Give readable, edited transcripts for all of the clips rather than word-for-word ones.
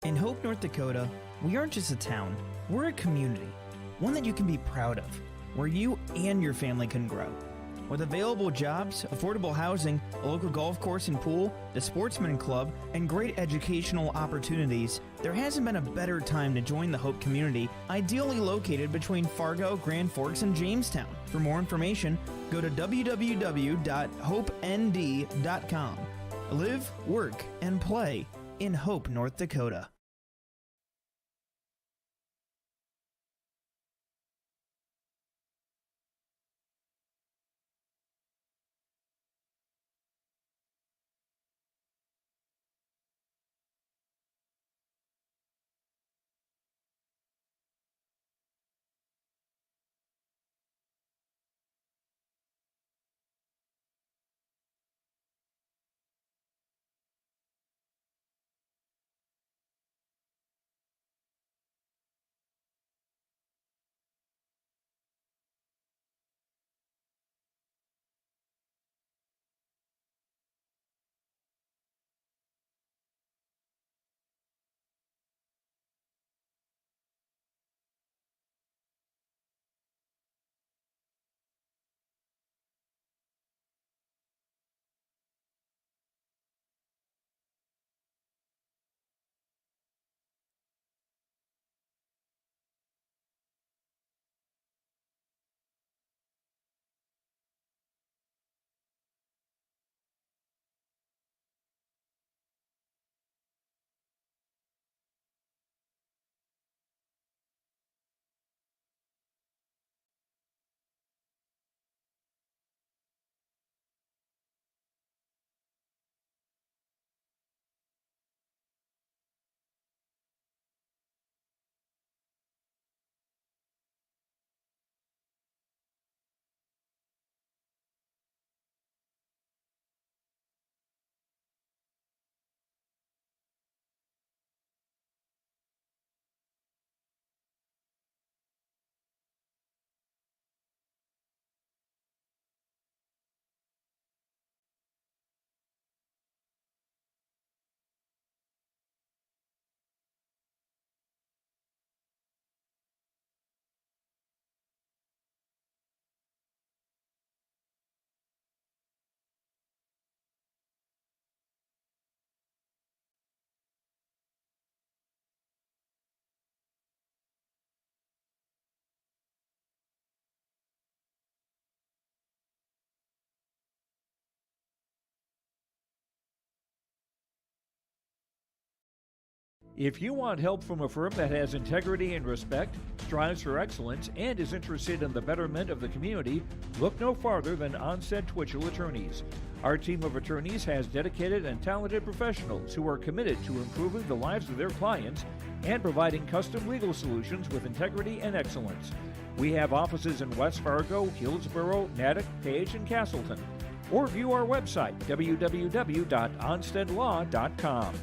In Hope, North Dakota, we aren't just a town, we're a community, one that you can be proud of, where you and your family can grow. With available jobs, affordable housing, a local golf course and pool, the Sportsman Club, and great educational opportunities, there hasn't been a better time to join the Hope community, ideally located between Fargo, Grand Forks, and Jamestown. For more information, go to www.hopend.com. Live, work, and play in Hope, North Dakota. If you want help from a firm that has integrity and respect, strives for excellence, and is interested in the betterment of the community, look no farther than Onstead Twitchell Attorneys. Our team of attorneys has dedicated and talented professionals who are committed to improving the lives of their clients and providing custom legal solutions with integrity and excellence. We have offices in West Fargo, Hillsborough, Natick, Page, and Castleton. Or view our website, www.onsteadlaw.com.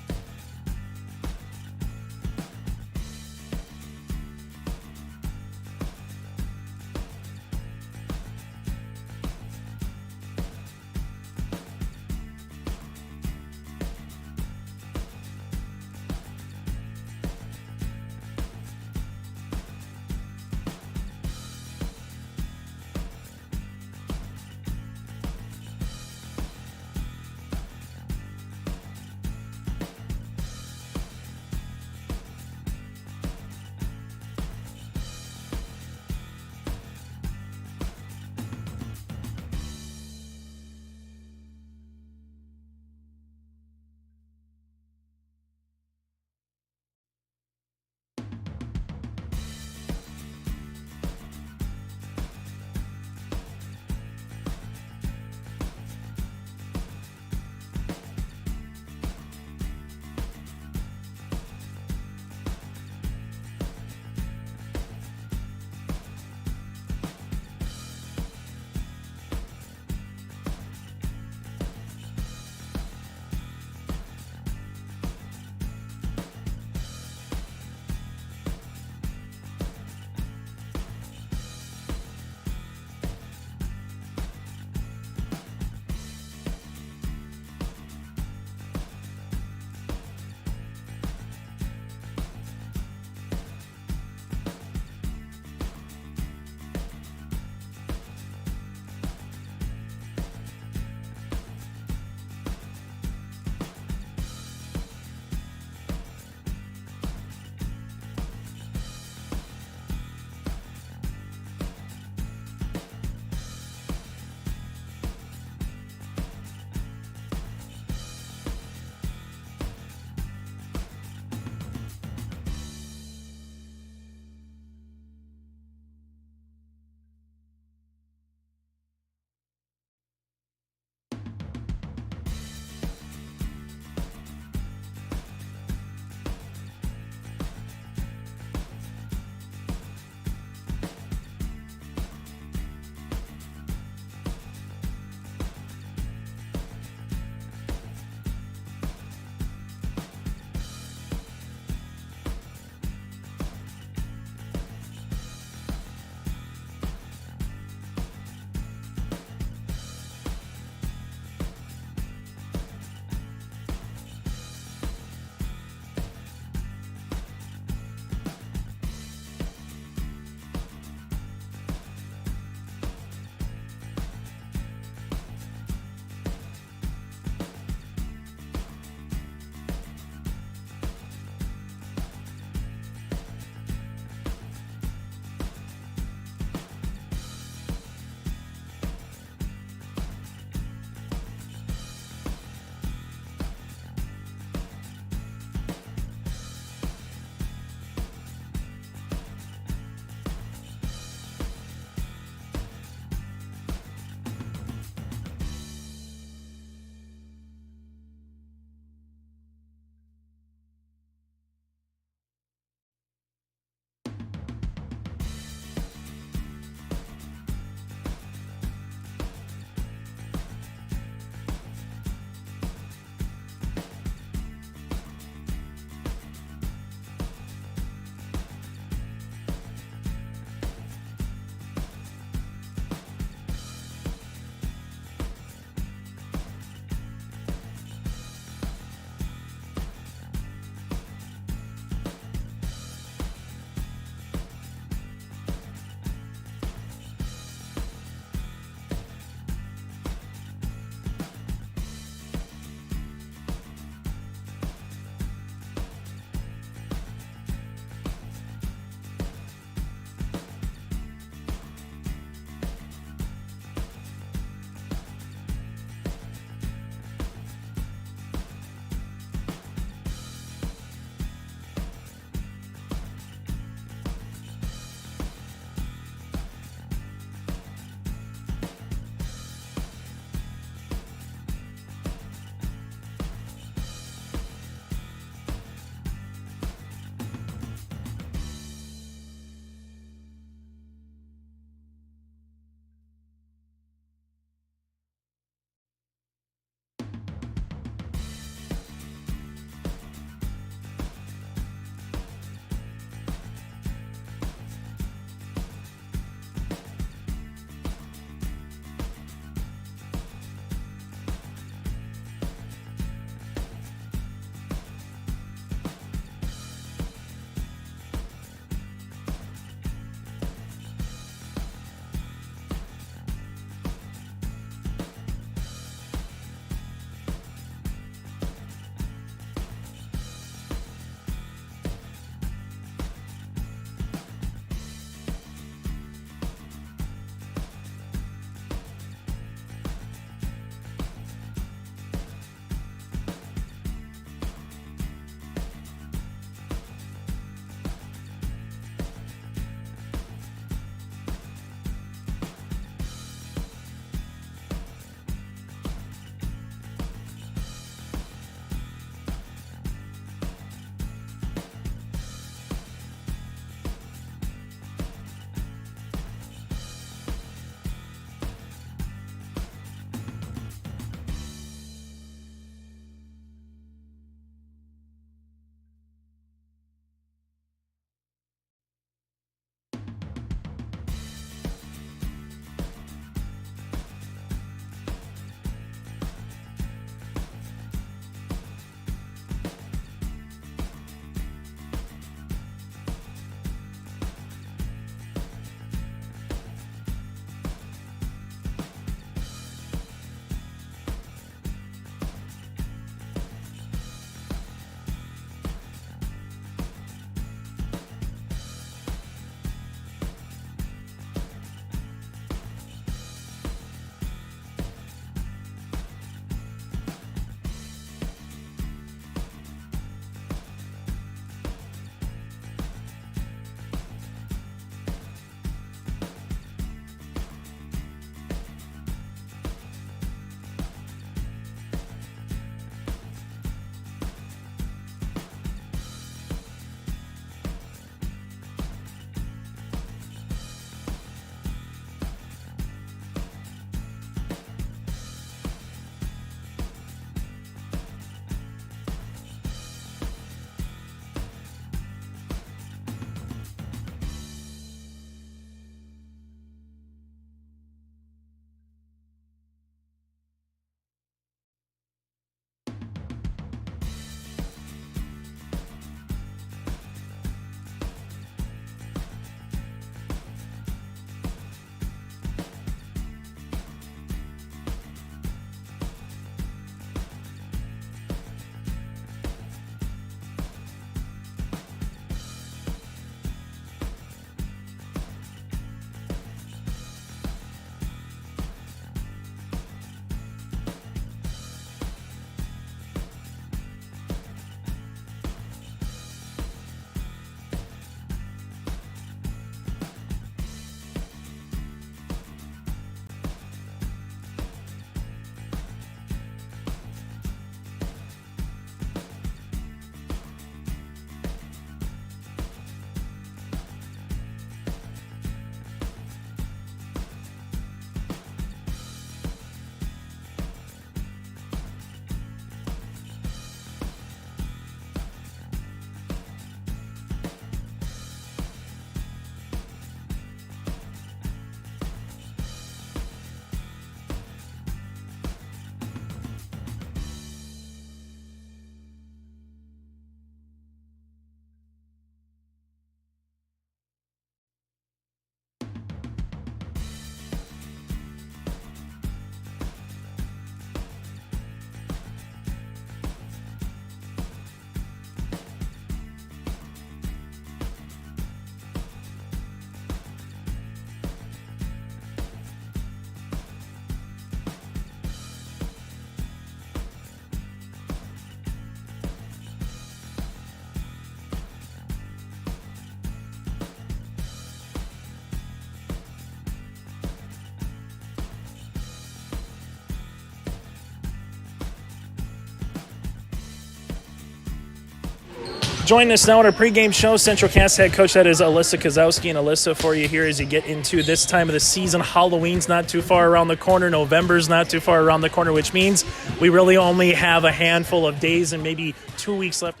Joining us now on our pregame show, Central Cass head coach, that is Alyssa Kozowski. And Alyssa, for you here as you get into this time of the season, Halloween's not too far around the corner, November's not too far around the corner, which means we really only have a handful of days and maybe 2 weeks left.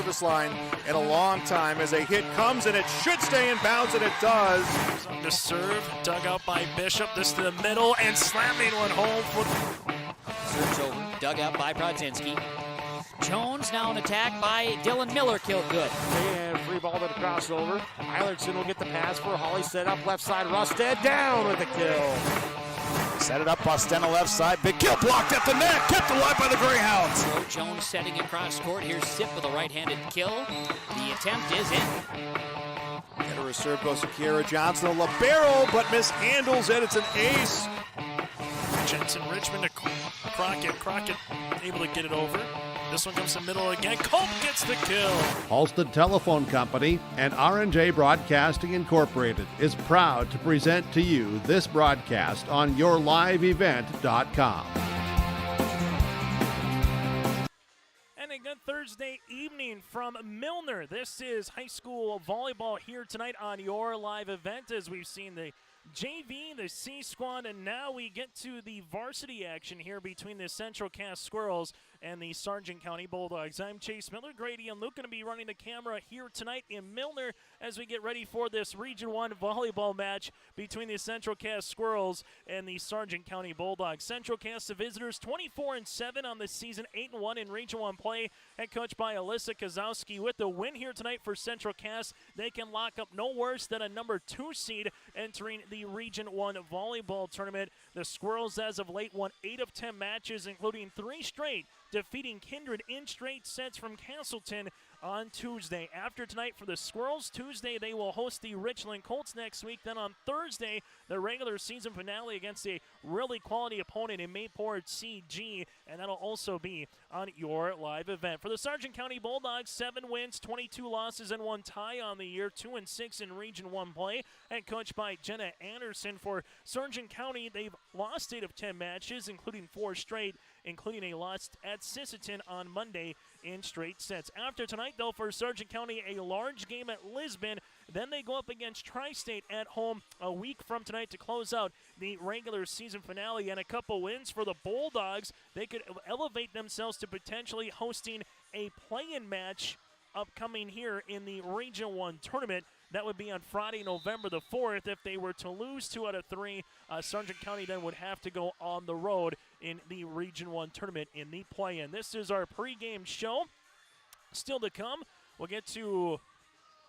service line in a long time as a hit comes, and it should stay in bounds, and it does. The serve, dug out by Bishop. This to the middle, and slamming one home. Serves over, dug out by Brodzinski. Jones now an attack by Dylan Miller, killed good. And free ball to the crossover. Eilertson will get the pass for Hawley, set up left side. Rusted down with the kill. Set it up, Bostena left side. Big kill blocked at the net, kept alive by the Greyhounds. So Jones setting across court. Here's Sip with a right-handed kill. The attempt is in. And a serve goes to Kiera Johnson, a libero, but mishandles it. It's an ace. Jensen Richmond to Crockett. Crockett able to get it over. This one comes to the middle again. Culp gets the kill. Halstead Telephone Company and R&J Broadcasting Incorporated is proud to present to you this broadcast on yourliveevent.com. And a good Thursday evening from Milner. This is high school volleyball here tonight on your live event, as we've seen the JV, the C squad, and now we get to the varsity action here between the Central Cass Squirrels and the Sargent County Bulldogs. I'm Chase Miller. Grady and Luke going to be running the camera here tonight in Milner as we get ready for this Region 1 volleyball match between the Central Cass Squirrels and the Sargent County Bulldogs. Central Cass, the visitors, 24-7 on the season, 8-1 in Region 1 play, head coached by Alyssa Kozowski. With the win here tonight for Central Cass, they can lock up no worse than a number 2 seed entering the Region 1 volleyball tournament. The Squirrels, as of late, won 8 of 10 matches, including 3 straight, defeating Kindred in straight sets from Castleton on Tuesday. After tonight for the Squirrels, Tuesday they will host the Richland Colts next week. Then on Thursday, the regular season finale against a really quality opponent in Mayport CG, and that'll also be on your live event. For the Sargent County Bulldogs, 7 wins, 22 losses, and 1 tie on the year, 2-6 in Region 1 play, and coached by Jenna Anderson. For Sargent County, they've lost 8 of 10 matches, including 4 straight, including a loss at Sisseton on Monday in straight sets. After tonight, though, for Sargent County, a large game at Lisbon. Then they go up against Tri-State at home a week from tonight to close out the regular season finale. And a couple wins for the Bulldogs. They could elevate themselves to potentially hosting a play-in match upcoming here in the Region 1 tournament. That would be on Friday, November the 4th. If they were to lose 2 out of 3, Sargent County then would have to go on the road in the Region 1 tournament in the play-in. This is our pregame show. Still to come, we'll get to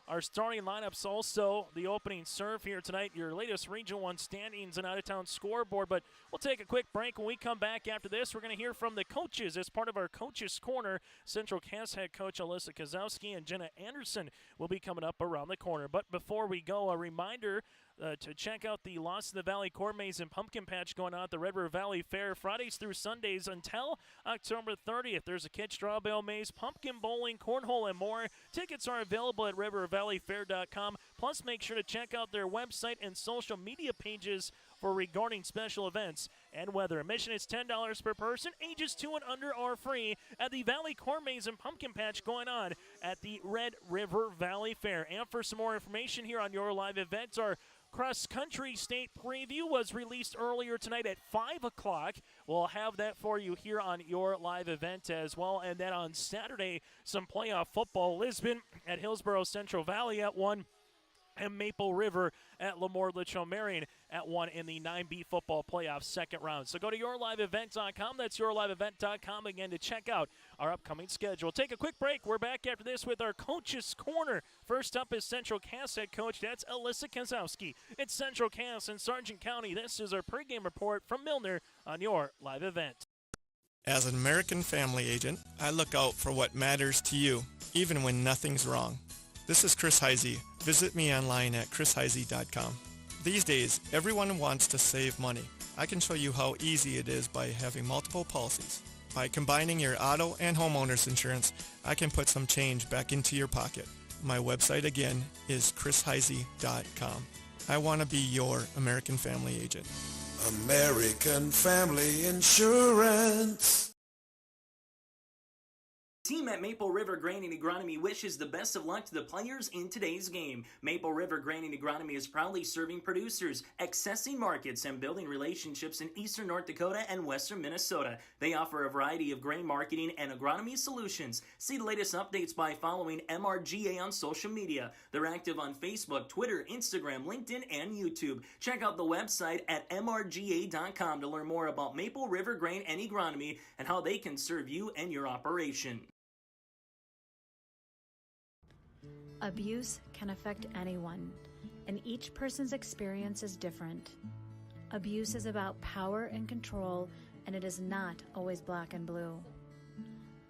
our starting lineups, also the opening serve here tonight, your latest Region 1 standings and out-of-town scoreboard. But we'll take a quick break. When we come back after this, we're going to hear from the coaches as part of our Coaches Corner. Central Cass head coach Alyssa Kozowski and Jenna Anderson will be coming up around the corner. But before we go, a reminder to check out the Lost in the Valley Corn Maze and Pumpkin Patch going on at the Red River Valley Fair Fridays through Sundays until October 30th. There's a kid straw bale maze, pumpkin bowling, cornhole, and more. Tickets are available at rivervalleyfair.com. Plus, make sure to check out their website and social media pages for regarding special events and weather. Admission is $10 per person. Ages 2 and under are free at the Valley Corn Maze and Pumpkin Patch going on at the Red River Valley Fair. And for some more information here on your live events, our cross-country state preview was released earlier tonight at 5 o'clock. We'll have that for you here on your live event as well. And then on Saturday, some playoff football. Lisbon at Hillsborough Central Valley at 1. And Maple River at Lemoore Litchfield Marion at 1 in the 9B football playoff second round. So go to yourliveevent.com. That's yourliveevent.com again to check out our upcoming schedule. Take a quick break. We're back after this with our Coaches Corner. First up is Central Cass head coach. That's Alyssa Kozowski. It's Central Cass and Sargent County. This is our pregame report from Milner on your live event. As an American family agent, I look out for what matters to you, even when nothing's wrong. This is Chris Heisey. Visit me online at chrisheisey.com. These days, everyone wants to save money. I can show you how easy it is by having multiple policies. By combining your auto and homeowner's insurance, I can put some change back into your pocket. My website again is chrisheisey.com. I want to be your American family agent. American Family Insurance. Team at Maple River Grain and Agronomy wishes the best of luck to the players in today's game. Maple River Grain and Agronomy is proudly serving producers, accessing markets, and building relationships in eastern North Dakota and western Minnesota. They offer a variety of grain marketing and agronomy solutions. See the latest updates by following MRGA on social media. They're active on Facebook, Twitter, Instagram, LinkedIn, and YouTube. Check out the website at mrga.com to learn more about Maple River Grain and Agronomy and how they can serve you and your operation. Abuse can affect anyone, and each person's experience is different. Abuse is about power and control, and it is not always black and blue.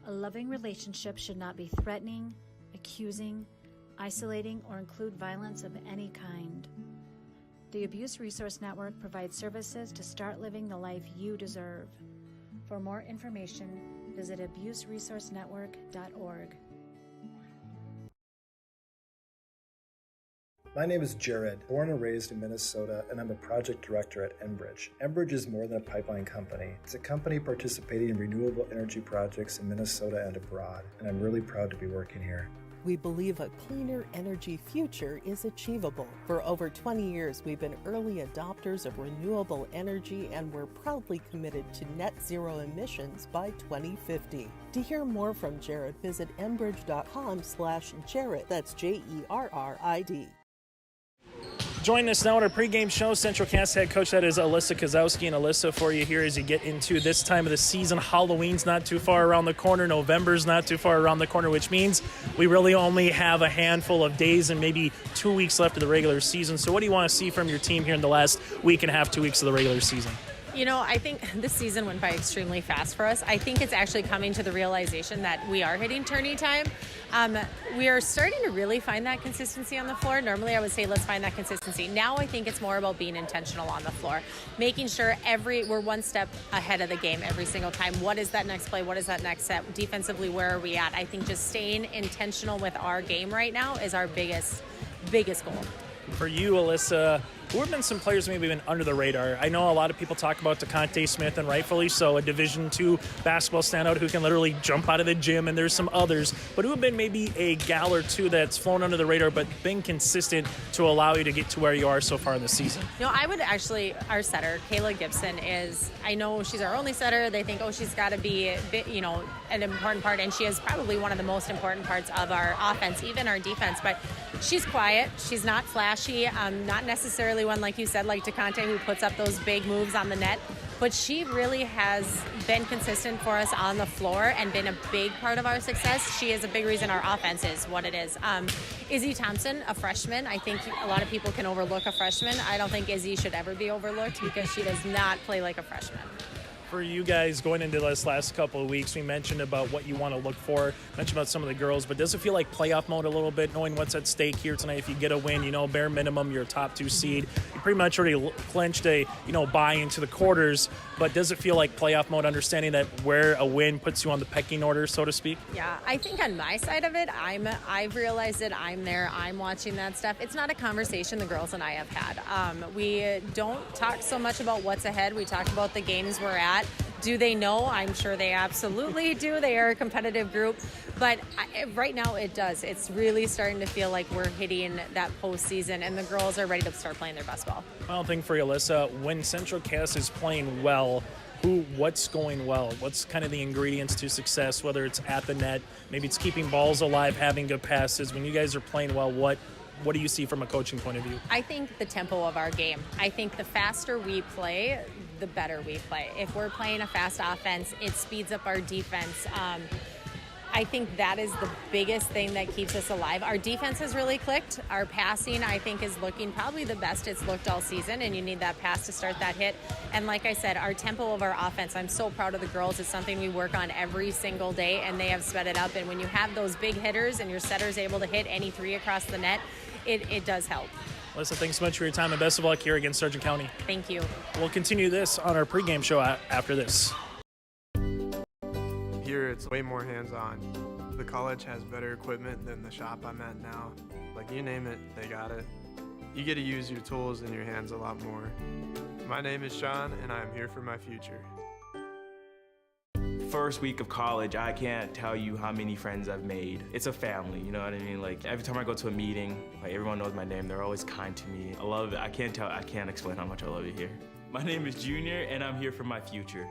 A loving relationship should not be threatening, accusing, isolating, or include violence of any kind. The Abuse Resource Network provides services to start living the life you deserve. For more information, visit abuseresourcenetwork.org. My name is Jared, born and raised in Minnesota, and I'm a project director at Enbridge. Enbridge is more than a pipeline company. It's a company participating in renewable energy projects in Minnesota and abroad, and I'm really proud to be working here. We believe a cleaner energy future is achievable. For over 20 years, we've been early adopters of renewable energy, and we're proudly committed to net zero emissions by 2050. To hear more from Jared, visit enbridge.com/Jared. That's Jerrid. Joining us now on our pregame show, Central Cass head coach, that is Alyssa Kozowski. And Alyssa, for you here as you get into this time of the season, Halloween's not too far around the corner, November's not too far around the corner, which means we really only have a handful of days and maybe 2 weeks left of the regular season. So what do you want to see from your team here in the last week and a half, 2 weeks of the regular season? You know, I think this season went by extremely fast for us. I think it's actually coming to the realization that we are hitting tourney time. We are starting to really find that consistency on the floor. Normally I would say let's find that consistency. Now I think it's more about being intentional on the floor, making sure we're one step ahead of the game every single time. What is that next play? What is that next set? Defensively, where are we at? I think just staying intentional with our game right now is our biggest goal. For you, Alyssa, who have been some players maybe been under the radar? I know a lot of people talk about DeConte Smith, and rightfully so, a Division II basketball standout who can literally jump out of the gym, and there's some others, but who have been maybe a gal or two that's flown under the radar but been consistent to allow you to get to where you are so far in the season? No, I would actually, our setter, Kayla Gibson, I know she's our only setter. They think, she's got to be, an important part, and she is probably one of the most important parts of our offense, even our defense, but she's quiet. She's not flashy, not necessarily one, like you said, like DeConte, who puts up those big moves on the net. But she really has been consistent for us on the floor and been a big part of our success. She is a big reason our offense is what it is. Izzy Thompson, a freshman. I think a lot of people can overlook a freshman. I don't think Izzy should ever be overlooked because she does not play like a freshman. For you guys going into this last couple of weeks, we mentioned about what you want to look for, mentioned about some of the girls, but does it feel like playoff mode a little bit, knowing what's at stake here tonight? If you get a win, bare minimum, you're a top 2 seed. You pretty much already clinched a, bye into the quarters, but does it feel like playoff mode, understanding that where a win puts you on the pecking order, so to speak? Yeah, I think on my side of it, I've realized it. I'm there. I'm watching that stuff. It's not a conversation the girls and I have had. We don't talk so much about what's ahead. We talk about the games we're at. Do they know? I'm sure they absolutely do. They are a competitive group. But right now it does. It's really starting to feel like we're hitting that postseason, and the girls are ready to start playing their best ball. Final thing for you, Alyssa. When Central Cass is playing well, what's going well? What's kind of the ingredients to success, whether it's at the net, maybe it's keeping balls alive, having good passes. When you guys are playing well, what do you see from a coaching point of view? I think the tempo of our game. I think the faster we play, the better we play. If we're playing a fast offense, it speeds up our defense. I think that is the biggest thing that keeps us alive. Our defense has really clicked. Our passing, I think, is looking probably the best it's looked all season, and you need that pass to start that hit. And like I said, our tempo of our offense, I'm so proud of the girls. It's something we work on every single day, and they have sped it up. And when you have those big hitters and your setter's able to hit any 3 across the net, it does help. Alyssa, thanks so much for your time, and best of luck here against Sargent County. Thank you. We'll continue this on our pregame show after this. Here it's way more hands-on. The college has better equipment than the shop I'm at now. Like, you name it, they got it. You get to use your tools and your hands a lot more. My name is Sean, and I'm here for my future. first week of college, I can't tell you how many friends I've made. It's a family, you know what I mean? Like every time I go to a meeting, like everyone knows my name. They're always kind to me. I love it. I can't explain how much I love it here. My name is Junior, and I'm here for my future.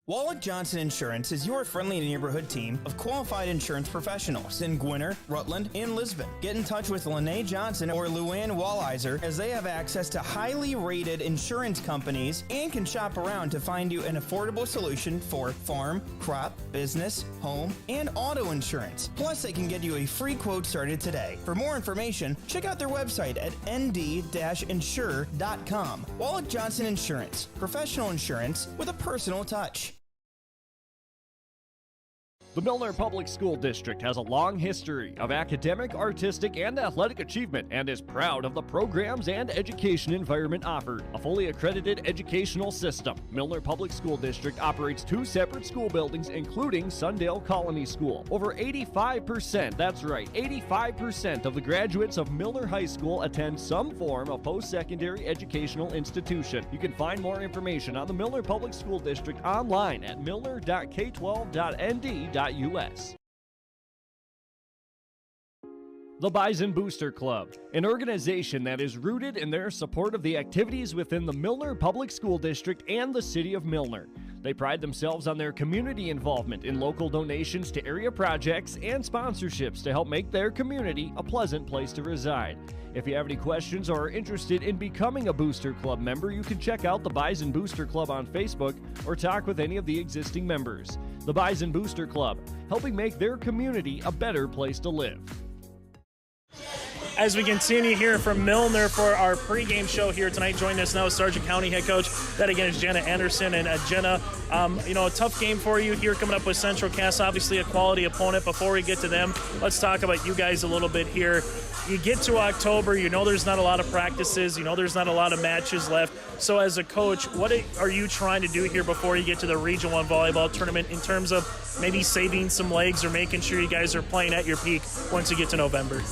Wallach Johnson Insurance is your friendly neighborhood team of qualified insurance professionals in Gwinner, Rutland, and Lisbon. Get in touch with Lene Johnson or Luann Walliser as they have access to highly rated insurance companies and can shop around to find you an affordable solution for farm, crop, business, home, and auto insurance. Plus, they can get you a free quote started today. For more information, check out their website at nd-insure.com. Wallach Johnson Insurance, professional insurance with a personal touch. The Milner Public School District has a long history of academic, artistic, and athletic achievement and is proud of the programs and education environment offered. A fully accredited educational system, Milner Public School District operates 2 separate school buildings, including Sundale Colony School. Over 85%, that's right, 85% of the graduates of Milner High School attend some form of post-secondary educational institution. You can find more information on the Milner Public School District online at milner.k12.nd.us. The Bison Booster Club, an organization that is rooted in their support of the activities within the Milner Public School District and the City of Milner. They pride themselves on their community involvement in local donations to area projects and sponsorships to help make their community a pleasant place to reside. If you have any questions or are interested in becoming a Booster Club member, you can check out the Bison Booster Club on Facebook or talk with any of the existing members. The Bison Booster Club, helping make their community a better place to live. As we continue here from Milner for our pregame show here tonight, joining us now is Sargent County head coach. That again is Jenna Anderson. And Jenna, a tough game for you here coming up with Central Cass, obviously a quality opponent. Before we get to them, let's talk about you guys a little bit here. You get to October, you know there's not a lot of practices, you know there's not a lot of matches left. So as a coach, what are you trying to do here before you get to the Region 1 volleyball tournament in terms of maybe saving some legs or making sure you guys are playing at your peak once you get to November?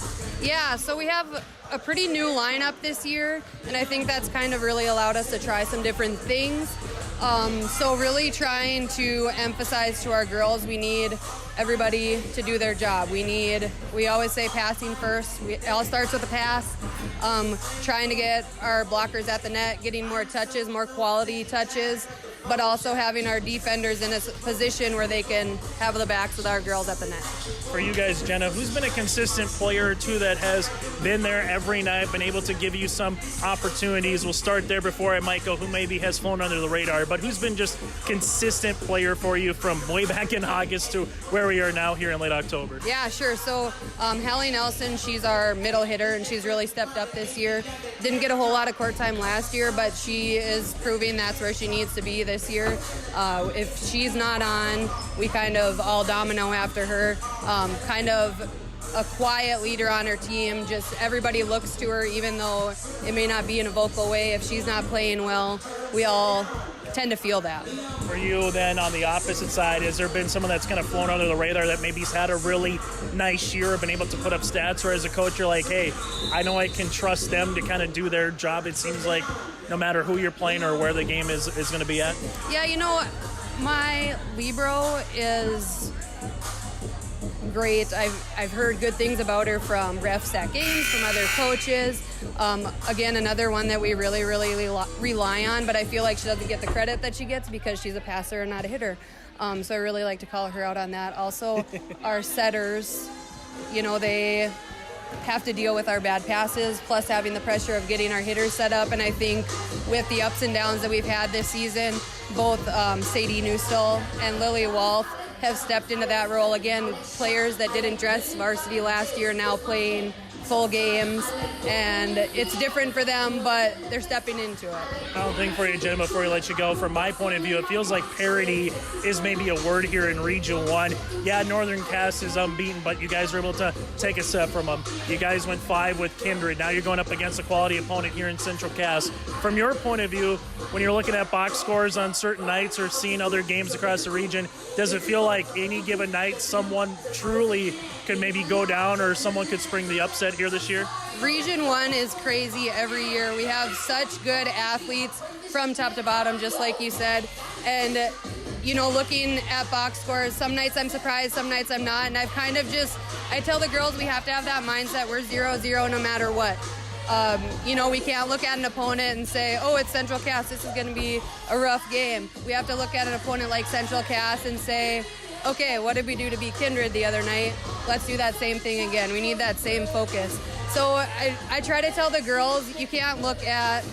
Yeah, so we have a pretty new lineup this year, and I think that's kind of really allowed us to try some different things. So really trying to emphasize to our girls, we need everybody to do their job. We always say passing first. It all starts with a pass. Trying to get our blockers at the net, getting more touches, more quality touches, but also having our defenders in a position where they can have the backs with our girls at the net. For you guys, Jenna, who's been a consistent player or two that has been there every night, been able to give you some opportunities? We'll start there before I might go, who maybe has flown under the radar, but who's been just consistent player for you from way back in August to where we are now here in late October? Yeah, sure. So Hallie Nelson, she's our middle hitter, and she's really stepped up this year. Didn't get a whole lot of court time last year, but she is proving that's where she needs to be this year. If she's not on, we kind of all domino after her. Kind of a quiet leader on her team. Just everybody looks to her, even though it may not be in a vocal way. If she's not playing well, we all tend to feel that. For you then on the opposite side, has there been someone that's kind of flown under the radar that maybe's had a really nice year, been able to put up stats, or as a coach you're like, hey, I know I can trust them to kind of do their job? It seems like no matter who you're playing or where the game is going to be at. Yeah, my libero is great. I've heard good things about her from refs at games, from other coaches. Again, another one that we really rely on, but I feel like she doesn't get the credit that she gets because she's a passer and not a hitter. So I really like to call her out on that. Also, our setters, they have to deal with our bad passes, plus having the pressure of getting our hitters set up. And I think with the ups and downs that we've had this season, both Sadie Newstall and Lily Walth have stepped into that role. Again, players that didn't dress varsity last year now playing full games, and it's different for them, but they're stepping into it. Final thing for you, Jen, before we let you go. From my point of view, it feels like parity is maybe a word here in Region 1. Yeah, Northern Cass is unbeaten, but you guys were able to take a step from them. You guys went 5 with Kindred. Now you're going up against a quality opponent here in Central Cass. From your point of view, when you're looking at box scores on certain nights or seeing other games across the region, does it feel like any given night someone truly could maybe go down or someone could spring the upset here this year? Region 1 is crazy every year. We have such good athletes from top to bottom, just like you said. And, you know, looking at box scores, some nights I'm surprised, some nights I'm not. And I've kind of I tell the girls we have to have that mindset. We're 0-0 no matter what. You know, we can't look at an opponent and say, oh, it's Central Cass, this is going to be a rough game. We have to look at an opponent like Central Cass and say, okay, what did we do to beat Kindred the other night? Let's do that same thing again. We need that same focus. So I try to tell the girls, you can't look at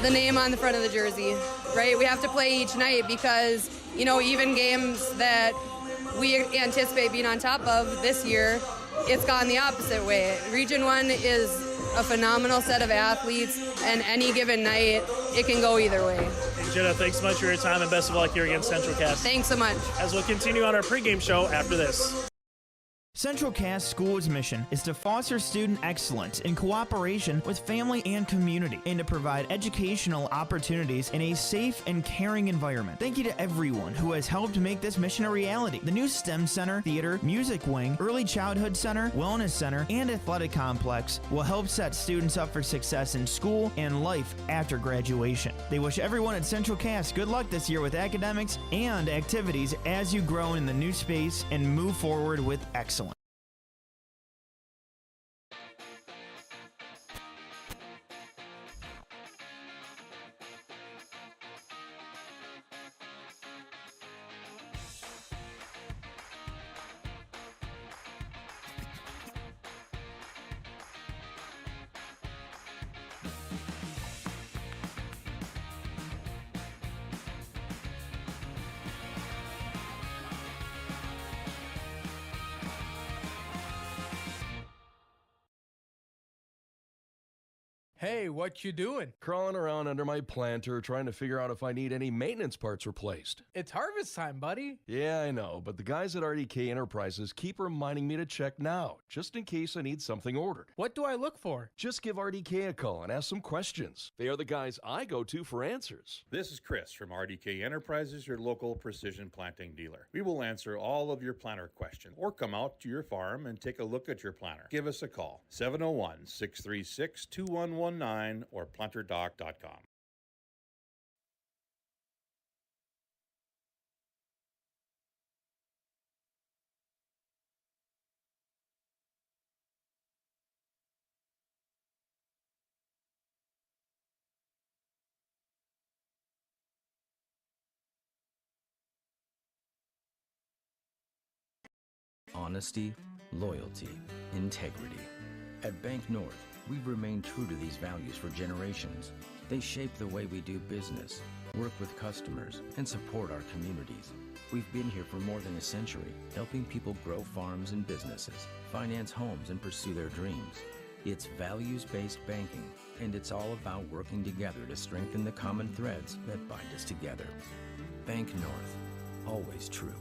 the name on the front of the jersey, right? We have to play each night because, you know, even games that we anticipate being on top of this year, it's gone the opposite way. Region 1 is a phenomenal set of athletes, and any given night, it can go either way. And Jenna, thanks so much for your time, and best of luck here against Central Cass. Thanks so much. As we'll continue on our pregame show after this. Central Cass School's mission is to foster student excellence in cooperation with family and community, and to provide educational opportunities in a safe and caring environment. Thank you to everyone who has helped make this mission a reality. The new STEM Center, Theater, Music Wing, Early Childhood Center, Wellness Center, and Athletic Complex will help set students up for success in school and life after graduation. They wish everyone at Central Cass good luck this year with academics and activities as you grow in the new space and move forward with excellence. Hey, what you doing? Crawling around under my planter trying to figure out if I need any maintenance parts replaced. It's harvest time, buddy. Yeah, I know, but the guys at RDK Enterprises keep reminding me to check now, just in case I need something ordered. What do I look for? Just give RDK a call and ask some questions. They are the guys I go to for answers. This is Chris from RDK Enterprises, your local precision planting dealer. We will answer all of your planter questions or come out to your farm and take a look at your planter. Give us a call, 701-636-2119 or planterdoc.com. Honesty, loyalty, integrity. At Bank North, we've remained true to these values for generations. They shape the way we do business, work with customers, and support our communities. We've been here for more than a century, helping people grow farms and businesses, finance homes, and pursue their dreams. It's values-based banking, and it's all about working together to strengthen the common threads that bind us together. Bank North, always true.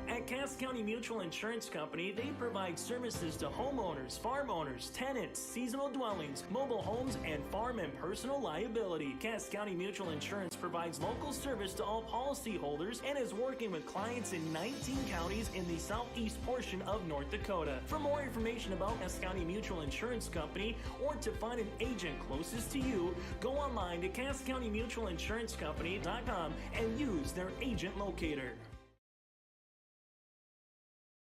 At Cass County Mutual Insurance Company, they provide services to homeowners, farm owners, tenants, seasonal dwellings, mobile homes, and farm and personal liability. Cass County Mutual Insurance provides local service to all policyholders and is working with clients in 19 counties in the southeast portion of North Dakota. For more information about Cass County Mutual Insurance Company or to find an agent closest to you, go online to CassCountyMutualInsuranceCompany.com and use their agent locator.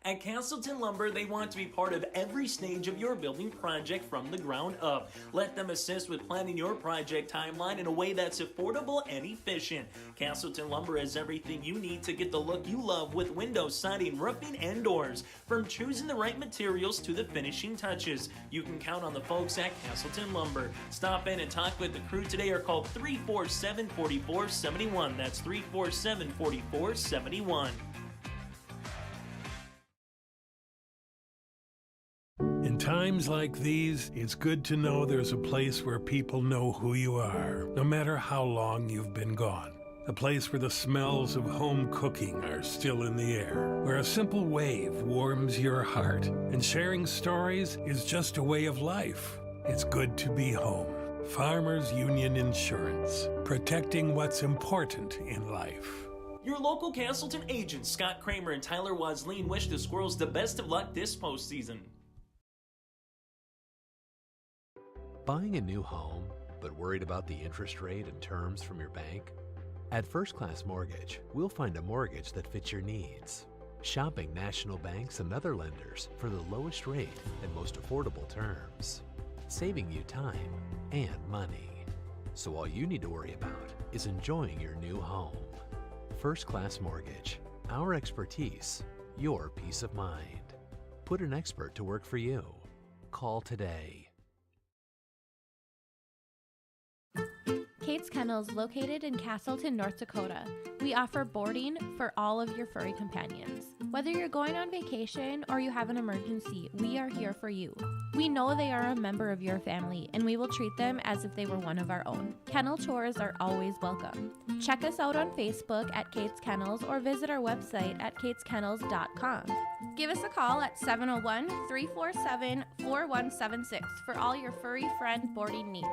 At Castleton Lumber, they want to be part of every stage of your building project from the ground up. Let them assist with planning your project timeline in a way that's affordable and efficient. Castleton Lumber has everything you need to get the look you love with windows, siding, roofing, and doors. From choosing the right materials to the finishing touches, you can count on the folks at Castleton Lumber. Stop in and talk with the crew today or call 347-4471. That's 347-4471. In times like these, it's good to know there's a place where people know who you are, no matter how long you've been gone. A place where the smells of home cooking are still in the air, where a simple wave warms your heart, and sharing stories is just a way of life. It's good to be home. Farmers Union Insurance, protecting what's important in life. Your local Castleton agents, Scott Kramer and Tyler Wasleen, wish the Squirrels the best of luck this postseason. Buying a new home, but worried about the interest rate and terms from your bank? At First Class Mortgage, we'll find a mortgage that fits your needs. Shopping national banks and other lenders for the lowest rate and most affordable terms. Saving you time and money. So all you need to worry about is enjoying your new home. First Class Mortgage. Our expertise, your peace of mind. Put an expert to work for you. Call today. Kate's Kennels, located in Castleton, North Dakota. We offer boarding for all of your furry companions. Whether you're going on vacation or you have an emergency, we are here for you. We know they are a member of your family, and we will treat them as if they were one of our own. Kennel tours are always welcome. Check us out on Facebook at Kate's Kennels or visit our website at kateskennels.com. Give us a call at 701-347-4176 for all your furry friend boarding needs.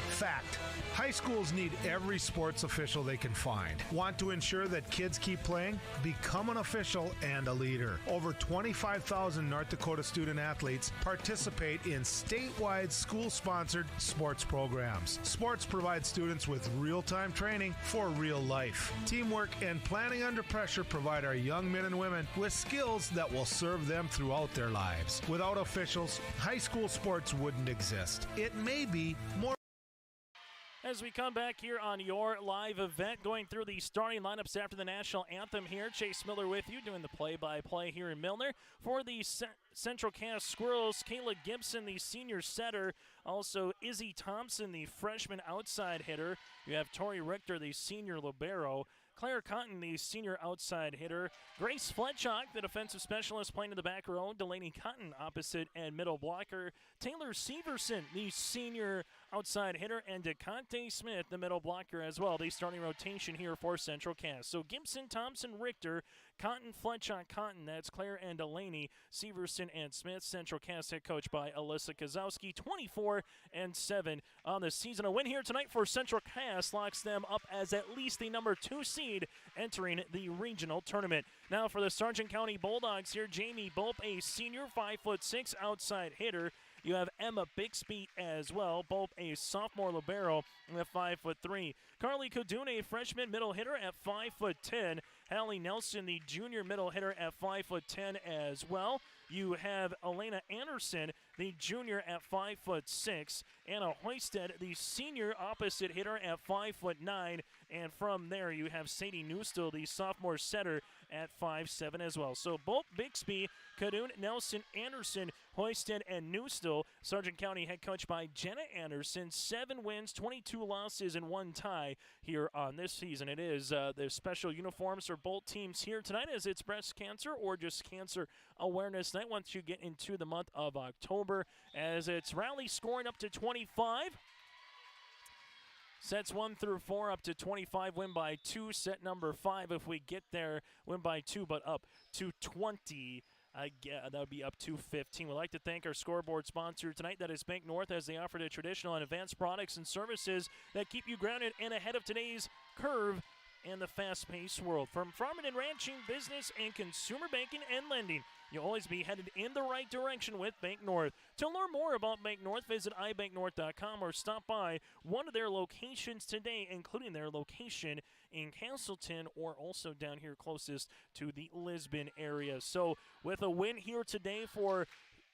Fact. High schools need every sports official they can find. Want to ensure that kids keep playing? Become an official and a leader. Over 25,000 North Dakota student athletes participate in statewide school-sponsored sports programs. Sports provide students with real-time training for real life. Teamwork and planning under pressure provide our young men and women with skills that will serve them throughout their lives. Without officials, high school sports wouldn't exist. It may be more. As we come back here on your live event, going through the starting lineups after the national anthem here. Chase Miller with you, doing the play-by-play here in Milner. For the Central Cass Squirrels, Kayla Gibson, the senior setter. Also, Izzy Thompson, the freshman outside hitter. You have Tori Richter, the senior libero. Claire Cotton, the senior outside hitter. Grace Fletchock, the defensive specialist, playing in the back row. Delaney Cotton, opposite and middle blocker. Taylor Severson, the senior outside hitter. And DeConte Smith, the middle blocker as well. The starting rotation here for Central Cass. So Gibson, Thompson, Richter, Cotton, Fletchock, Cotton. That's Claire and Delaney. Severson and Smith. Central Cass head coach by Alyssa Kozowski. 24-7 on the season. A win here tonight for Central Cass locks them up as at least the number 2 seed entering the regional tournament. Now for the Sargent County Bulldogs here, Jamie Bope, a senior 5'6" outside hitter. You have Emma Bixby as well, both a sophomore libero at 5'3". Carly Kodune, a freshman middle hitter at 5'10". Hallie Nelson, the junior middle hitter at 5'10" as well. You have Elena Anderson, the junior at 5'6". Anna Hoisted, the senior opposite hitter at 5'9". And from there, you have Sadie Newstill, the sophomore setter, at 5'7" as well. So both Bixby, Cadoon, Nelson, Anderson, Hoisted, and Newstill. Sargent County head coach by Jenna Anderson. 7 wins, 22 losses, and 1 tie here on this season. It is the special uniforms for both teams here tonight, as it's breast cancer or just cancer awareness night once you get into the month of October, as it's rally scoring up to 25. Sets 1 through 4 up to 25, win by 2. Set number 5, if we get there, win by 2, but up to 20. That would be up to 15. We'd like to thank our scoreboard sponsor tonight, that is Bank North, as they offer the traditional and advanced products and services that keep you grounded and ahead of today's curve and the fast-paced world. From farming and ranching, business, and consumer banking and lending, you'll always be headed in the right direction with Bank North. To learn more about Bank North, visit ibanknorth.com or stop by one of their locations today, including their location in Castleton or also down here closest to the Lisbon area. So with a win here today for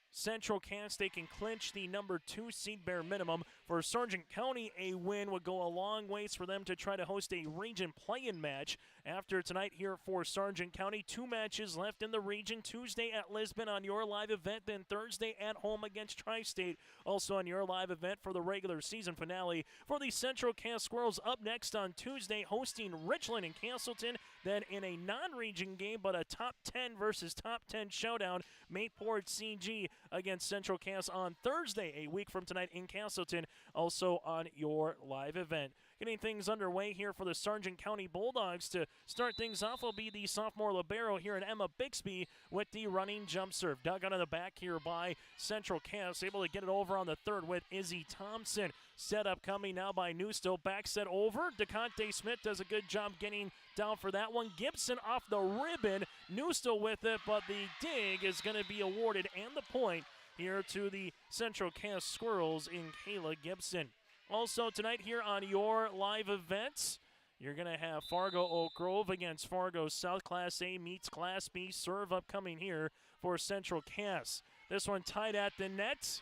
Central Cass, they can clinch the number 2 seed bare minimum. For Sargent County, a win would go a long ways for them to try to host a region play-in match. After tonight here for Sargent County, 2 matches left in the region. Tuesday at Lisbon on your live event, then Thursday at home against Tri-State. Also on your live event for the regular season finale. For the Central Cass Squirrels, up next on Tuesday, hosting Richland and Castleton. Then in a non-region game, but a top 10 versus top 10 showdown, Mayport CG against Central Cass on Thursday, a week from tonight in Castleton, also on your live event. Getting things underway here for the Sargent County Bulldogs. To start things off will be the sophomore libero here in Emma Bixby with the running jump serve. Dug out of the back here by Central Cass, able to get it over on the third with Izzy Thompson. Set up coming now by Newstill. Back set over. DeConte Smith does a good job getting down for that one. Gibson off the ribbon. Newstill with it, but the dig is going to be awarded and the point here to the Central Cass Squirrels in Kayla Gibson. Also tonight here on your live events, you're going to have Fargo Oak Grove against Fargo South. Class A meets Class B. Serve upcoming here for Central Cass. This one tied at the net.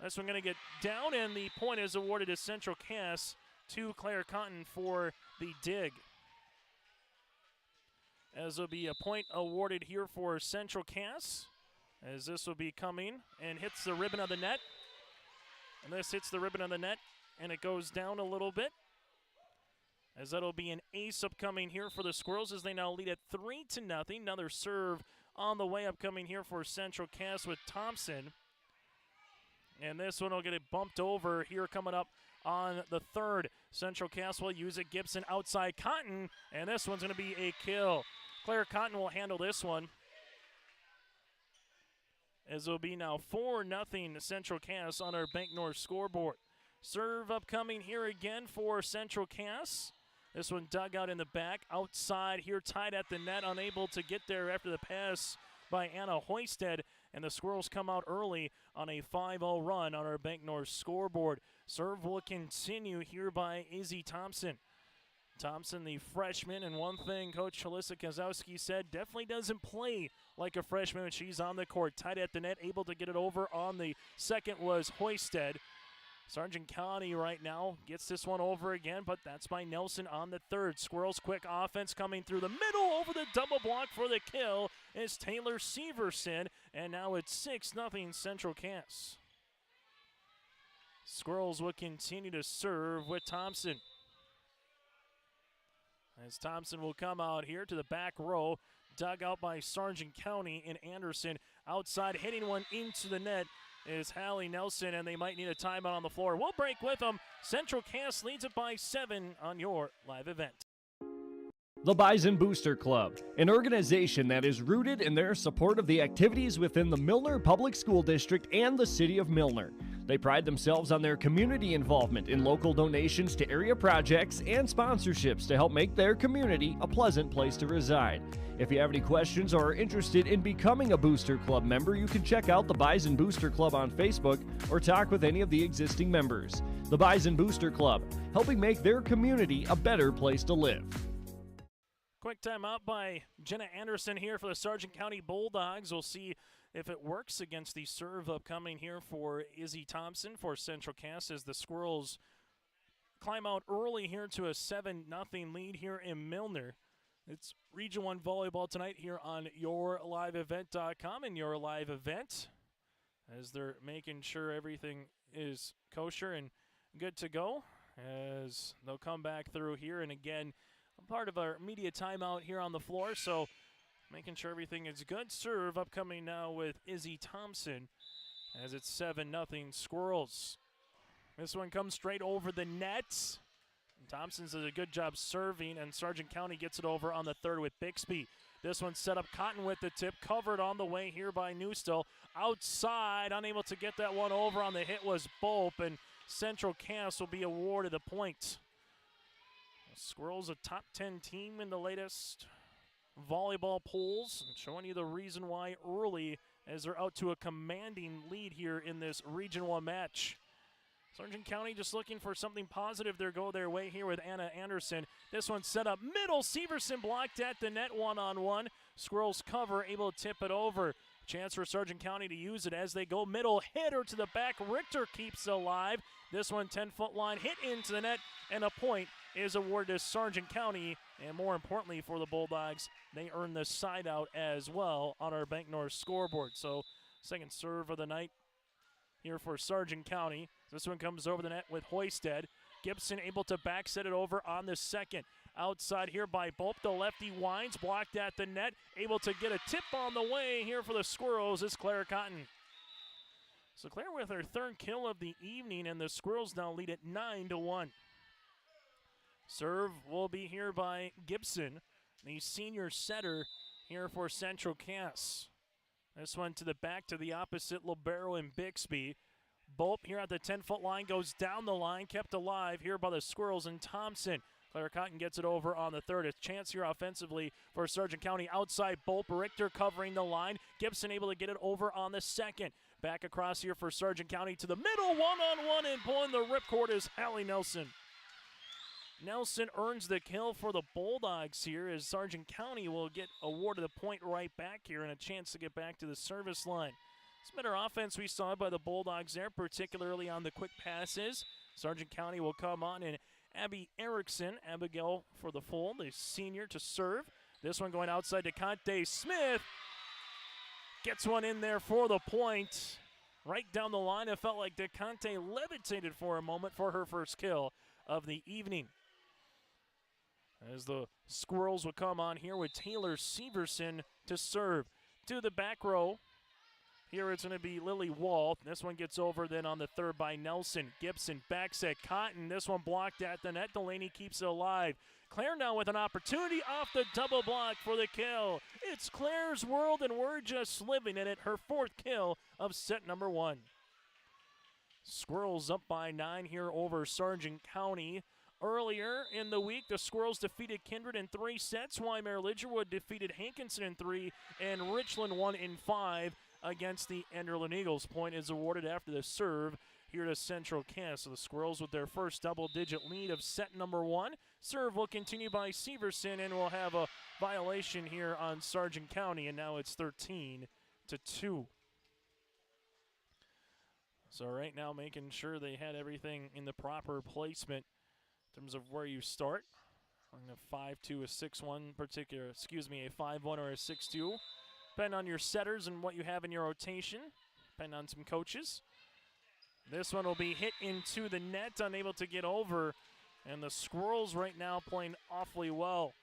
This one going to get down, and the point is awarded to Central Cass to Claire Cotton for the dig. As will be a point awarded here for Central Cass, as this will be coming and hits the ribbon of the net. And this hits the ribbon of the net, and it goes down a little bit. As that'll be an ace upcoming here for the Squirrels as they now lead at 3-0. Another serve on the way upcoming here for Central Cass with Thompson. And this one will get it bumped over here coming up on the third. Central Cass will use it. Gibson outside Cotton, and this one's going to be a kill. Claire Cotton will handle this one. As it will be now 4-0 Central Cass on our Bank North scoreboard. Serve upcoming here again for Central Cass. This one dug out in the back, outside here, tied at the net, unable to get there after the pass by Anna Hoisted, and the Squirrels come out early on a 5-0 run on our Bank North scoreboard. Serve will continue here by Izzy Thompson. Thompson, the freshman, and one thing Coach Alyssa Kozowski said, definitely doesn't play like a freshman when she's on the court. Tied at the net, able to get it over on the second was Hoisted. Sargent County right now gets this one over again, but that's by Nelson on the third. Squirrels quick offense coming through the middle over the double block for the kill is Taylor Severson, and now it's 6-0 Central Cass. Squirrels will continue to serve with Thompson. As Thompson will come out here to the back row, dug out by Sargent County and Anderson. Outside hitting one into the net is Hallie Nelson, and they might need a timeout on the floor. We'll break with them. Central Cass leads it by 7 on your live event. The Bison Booster Club, an organization that is rooted in their support of the activities within the Milner Public School District and the City of Milner. They pride themselves on their community involvement in local donations to area projects and sponsorships to help make their community a pleasant place to reside. If you have any questions or are interested in becoming a Booster Club member, you can check out the Bison Booster Club on Facebook or talk with any of the existing members. The Bison Booster Club, helping make their community a better place to live. Quick timeout by Jenna Anderson here for the Sargent County Bulldogs. We'll see if it works against the serve upcoming here for Izzy Thompson for Central Cass as the Squirrels climb out early here to a 7-0 lead here in Milner. It's Region 1 volleyball tonight here on yourliveevent.com and Your Live Event as they're making sure everything is kosher and good to go as they'll come back through here. And again, part of our media timeout here on the floor, so making sure everything is good. Serve upcoming now with Izzy Thompson as it's 7-0 Squirrels. This one comes straight over the net. Thompson does a good job serving, and Sargent County gets it over on the third with Bixby. This one set up Cotton with the tip, covered on the way here by Newstill. Outside, unable to get that one over on the hit was Bope, and Central Cass will be awarded a point. Squirrels a top 10 team in the latest volleyball polls, and showing you the reason why early as they're out to a commanding lead here in this Region 1 match. Sargent County just looking for something positive to go their way here with Anna Anderson. This one set up middle. Severson blocked at the net one-on-one. Squirrels cover, able to tip it over. Chance for Sargent County to use it as they go middle. Hitter to the back. Richter keeps it alive. This one 10-foot line hit into the net, and a point is awarded to Sargent County. And more importantly for the Bulldogs, they earn the side out as well on our Bank North scoreboard. So second serve of the night here for Sargent County. This one comes over the net with Hoisted. Gibson able to back set it over on the second. Outside here by Bope. The lefty winds, blocked at the net. Able to get a tip on the way here for the Squirrels is Claire Cotton. So Claire with her third kill of the evening, and the Squirrels now lead at 9-1. Serve will be here by Gibson, the senior setter here for Central Cass. This one to the back to the opposite libero in Bixby. Bope here at the 10-foot line goes down the line, kept alive here by the Squirrels and Thompson. Claire Cotton gets it over on the third. A chance here offensively for Sargent County. Outside Bope, Richter covering the line. Gibson able to get it over on the second. Back across here for Sargent County to the middle, one-on-one, and pulling the ripcord is Hallie Nelson. Nelson earns the kill for the Bulldogs here as Sargent County will get awarded a point right back here and a chance to get back to the service line. It's better offense we saw by the Bulldogs there, particularly on the quick passes. Sargent County will come on, and Abby Erickson, Abigail for the full, the senior to serve. This one going outside to Conte Smith. Gets one in there for the point. Right down the line, it felt like DeConte levitated for a moment for her first kill of the evening. As the Squirrels will come on here with Taylor Severson to serve. To the back row. Here it's going to be Lily Walt. This one gets over then on the third by Nelson. Gibson backs at Cotton. This one blocked at the net. Delaney keeps it alive. Claire now with an opportunity off the double block for the kill. It's Claire's world, and we're just living in it. Her fourth kill of set number 1. Squirrels up by 9 here over Sargent County. Earlier in the week, the Squirrels defeated Kindred in 3 sets. Wymer Lidgerwood defeated Hankinson in 3, and Richland won in 5 against the Enderlin Eagles. Point is awarded after the serve here to Central Cass. So the Squirrels with their first double-digit lead of set number 1. Serve will continue by Severson, and we'll have a violation here on Sargent County, and now it's 13-2. So right now making sure they had everything in the proper placement in terms of where you start. On a 5-2, a 6-1 particular, a 5-1 or a 6-2. Depend on your setters and what you have in your rotation. Depend on some coaches. This one will be hit into the net, unable to get over. And the Squirrels right now playing awfully well.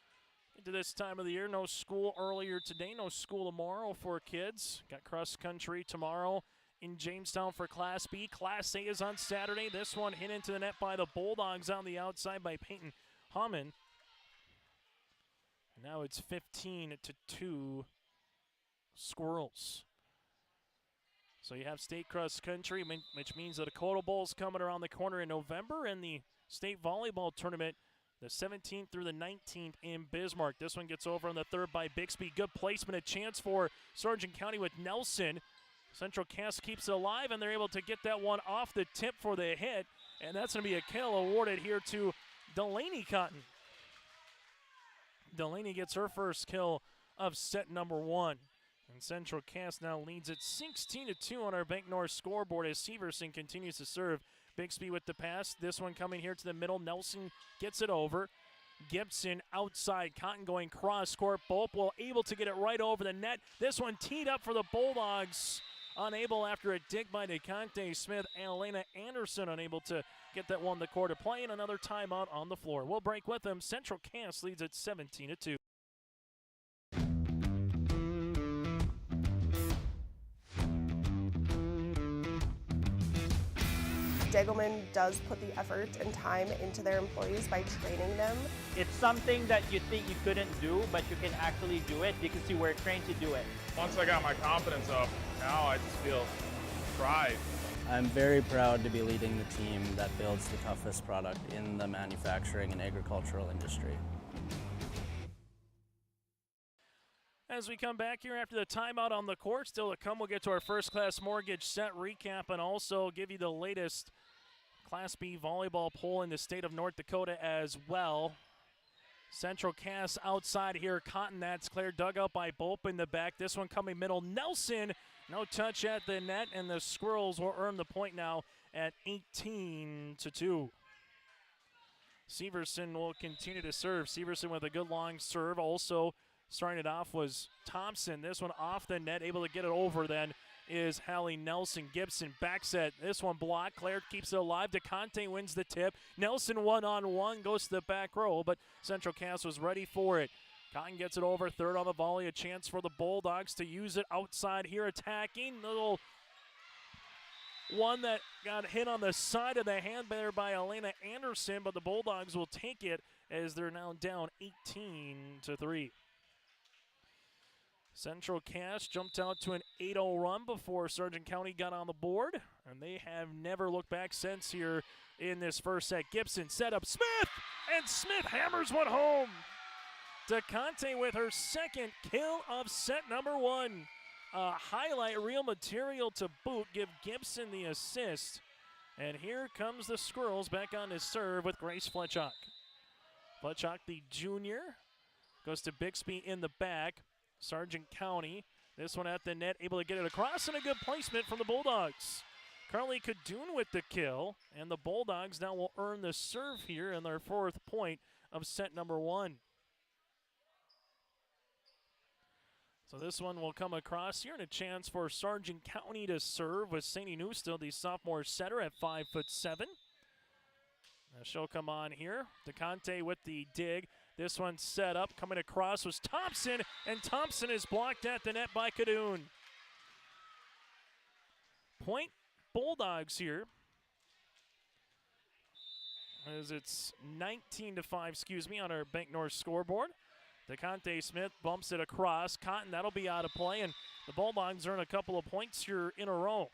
Into this time of the year, no school earlier today, no school tomorrow for kids. Got cross country tomorrow in Jamestown for Class B. Class A is on Saturday. This one hit into the net by the Bulldogs on the outside by Peyton Hammond. Now it's 15-2 Squirrels. So you have state cross country, which means the Dakota Bowl's coming around the corner in November, and the state volleyball tournament the 17th through the 19th in Bismarck. This one gets over on the third by Bixby. Good placement, a chance for Sargent County with Nelson. Central Cass keeps it alive, and they're able to get that one off the tip for the hit, and that's going to be a kill awarded here to Delaney Cotton. Delaney gets her first kill of set number 1. And Central Cass now leads it 16-2 on our Bank North scoreboard as Severson continues to serve. Bixby with the pass. This one coming here to the middle. Nelson gets it over. Gibson outside. Cotton going cross court. Bopewell able to get it right over the net. This one teed up for the Bulldogs. Unable after a dig by DeConte Smith. Elena Anderson unable to get that one the court to play, and another timeout on the floor. We'll break with them. Central Cass leads at 17-2. Degelman does put the effort and time into their employees by training them. It's something that you think you couldn't do, but you can actually do it because you were trained to do it. Once I got my confidence up, now I just feel pride I'm very proud to be leading the team that builds the toughest product in the manufacturing and agricultural industry. As we come back here after the timeout on the court, still to come, we'll get to our First Class Mortgage set recap and also give you the latest Class B volleyball poll in the state of North Dakota as well. Central Cass outside here. Cotton, that's cleared. Dug out by Bope in the back. This one coming middle. Nelson, no touch at the net, and the Squirrels will earn the point now at 18-2. Severson will continue to serve. Severson with a good long serve. Also starting it off was Thompson. This one off the net, able to get it over then is Hallie Nelson. Gibson back set. This one blocked. Claire keeps it alive. DeConte wins the tip. Nelson one-on-one goes to the back row, but Central Cass was ready for it. Cotton gets it over. Third on the volley. A chance for the Bulldogs to use it outside here attacking. Little one that got hit on the side of the hand there by Elena Anderson, but the Bulldogs will take it as they're now down 18-3. Central Cass jumped out to an 8-0 run before Sargent County got on the board, and they have never looked back since here in this first set. Gibson set up Smith, and Smith hammers one home. DeConte with her second kill of set number one. A highlight reel material to boot, give Gibson the assist. And here comes the Squirrels back on his serve with Grace Fletchock. Fletchock, the junior, goes to Bixby in the back. Sargent County, this one at the net, able to get it across, and a good placement from the Bulldogs. Carly Kadoon with the kill, and the Bulldogs now will earn the serve here in their fourth point of set number one. So this one will come across here, and a chance for Sargent County to serve with Sadie Newstill, the sophomore setter at 5'7". Now she'll come on here. DeConte with the dig. This one set up. Coming across was Thompson, and Thompson is blocked at the net by Kadoon. Point Bulldogs here. As it's 19-5, on our Bank North scoreboard. DeConte Smith bumps it across. Cotton, that'll be out of play, and the Bulldogs earn a couple of points here in a row.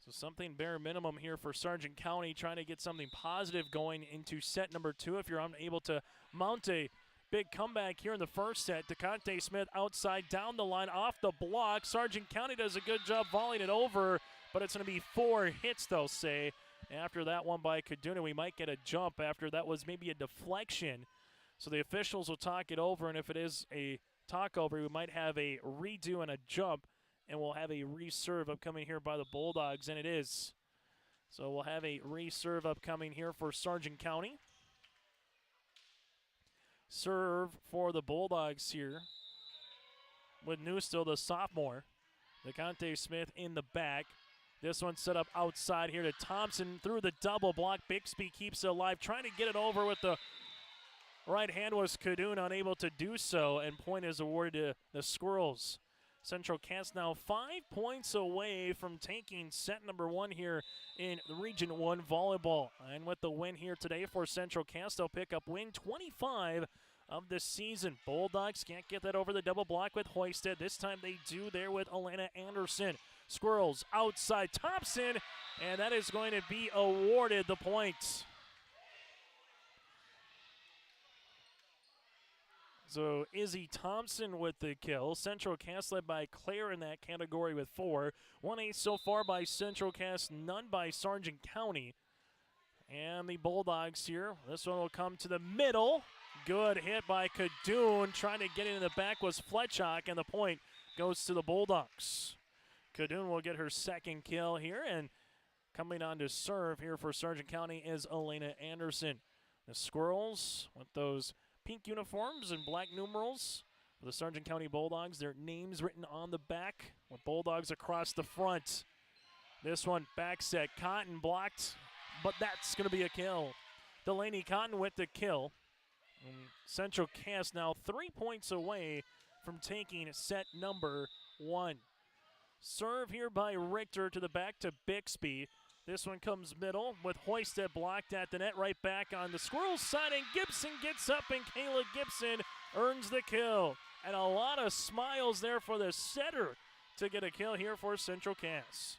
So something bare minimum here for Sargent County, trying to get something positive going into set number two. If you're unable to mount a big comeback here in the first set, DeConte Smith outside down the line off the block. Sargent County does a good job volleying it over, but it's going to be 4 hits, they'll say. After that one by Kaduna, we might get a jump after that was maybe a deflection. So the officials will talk it over, and if it is a talkover, we might have a redo and a jump. And we'll have a reserve upcoming here by the Bulldogs, and it is. So we'll have a reserve upcoming here for Sargent County. Serve for the Bulldogs here with Newstill, the sophomore. DeConte Smith in the back. This one set up outside here to Thompson through the double block. Bixby keeps it alive, trying to get it over with the right hand was Kadoon, unable to do so, and point is awarded to the Squirrels. Central Cass now 5 points away from taking set number one here in the Region 1 volleyball. And with the win here today for Central Cass, they'll pick up win 25 of the season. Bulldogs can't get that over the double block with Hoisted. This time they do there with Elena Anderson. Squirrels outside Thompson, and that is going to be awarded the points. So Izzy Thompson with the kill. Central Cass led by Claire in that category with 4. 1 ace so far by Central Cass, none by Sargent County. And the Bulldogs here. This one will come to the middle. Good hit by Kadoon. Trying to get it in the back was Fletchock, and the point goes to the Bulldogs. Kadoon will get her second kill here, and coming on to serve here for Sargent County is Elena Anderson. The Squirrels with those pink uniforms and black numerals for the Sargent County Bulldogs. Their names written on the back with Bulldogs across the front. This one back set. Cotton blocked, but that's going to be a kill. Delaney Cotton with the kill. And Central Cass now 3 points away from taking set number one. Serve here by Richter to the back to Bixby. This one comes middle with Hoisted blocked at the net, right back on the Squirrels side, and Gibson gets up, and Kayla Gibson earns the kill. And a lot of smiles there for the setter, to get a kill here for Central Cass.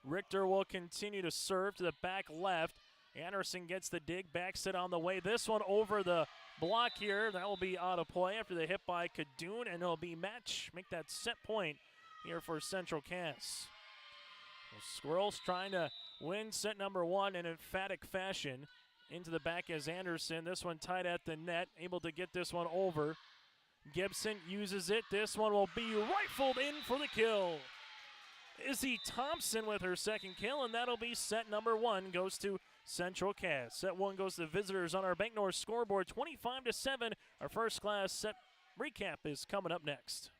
Richter will continue to serve to the back left. Anderson gets the dig, backs it on the way. This one over the block here. That will be out of play after the hit by Kadoon, and it'll be match. Make that set point here for Central Cass. The Squirrels trying to win set number one in emphatic fashion. Into the back as Anderson. This one tied at the net, able to get this one over. Gibson uses it. This one will be rifled in for the kill. Izzy Thompson with her second kill, and that'll be set number one. Goes to Central Cass. Set one goes to the visitors on our Bank North scoreboard, 25-7. Our first class set recap is coming up next.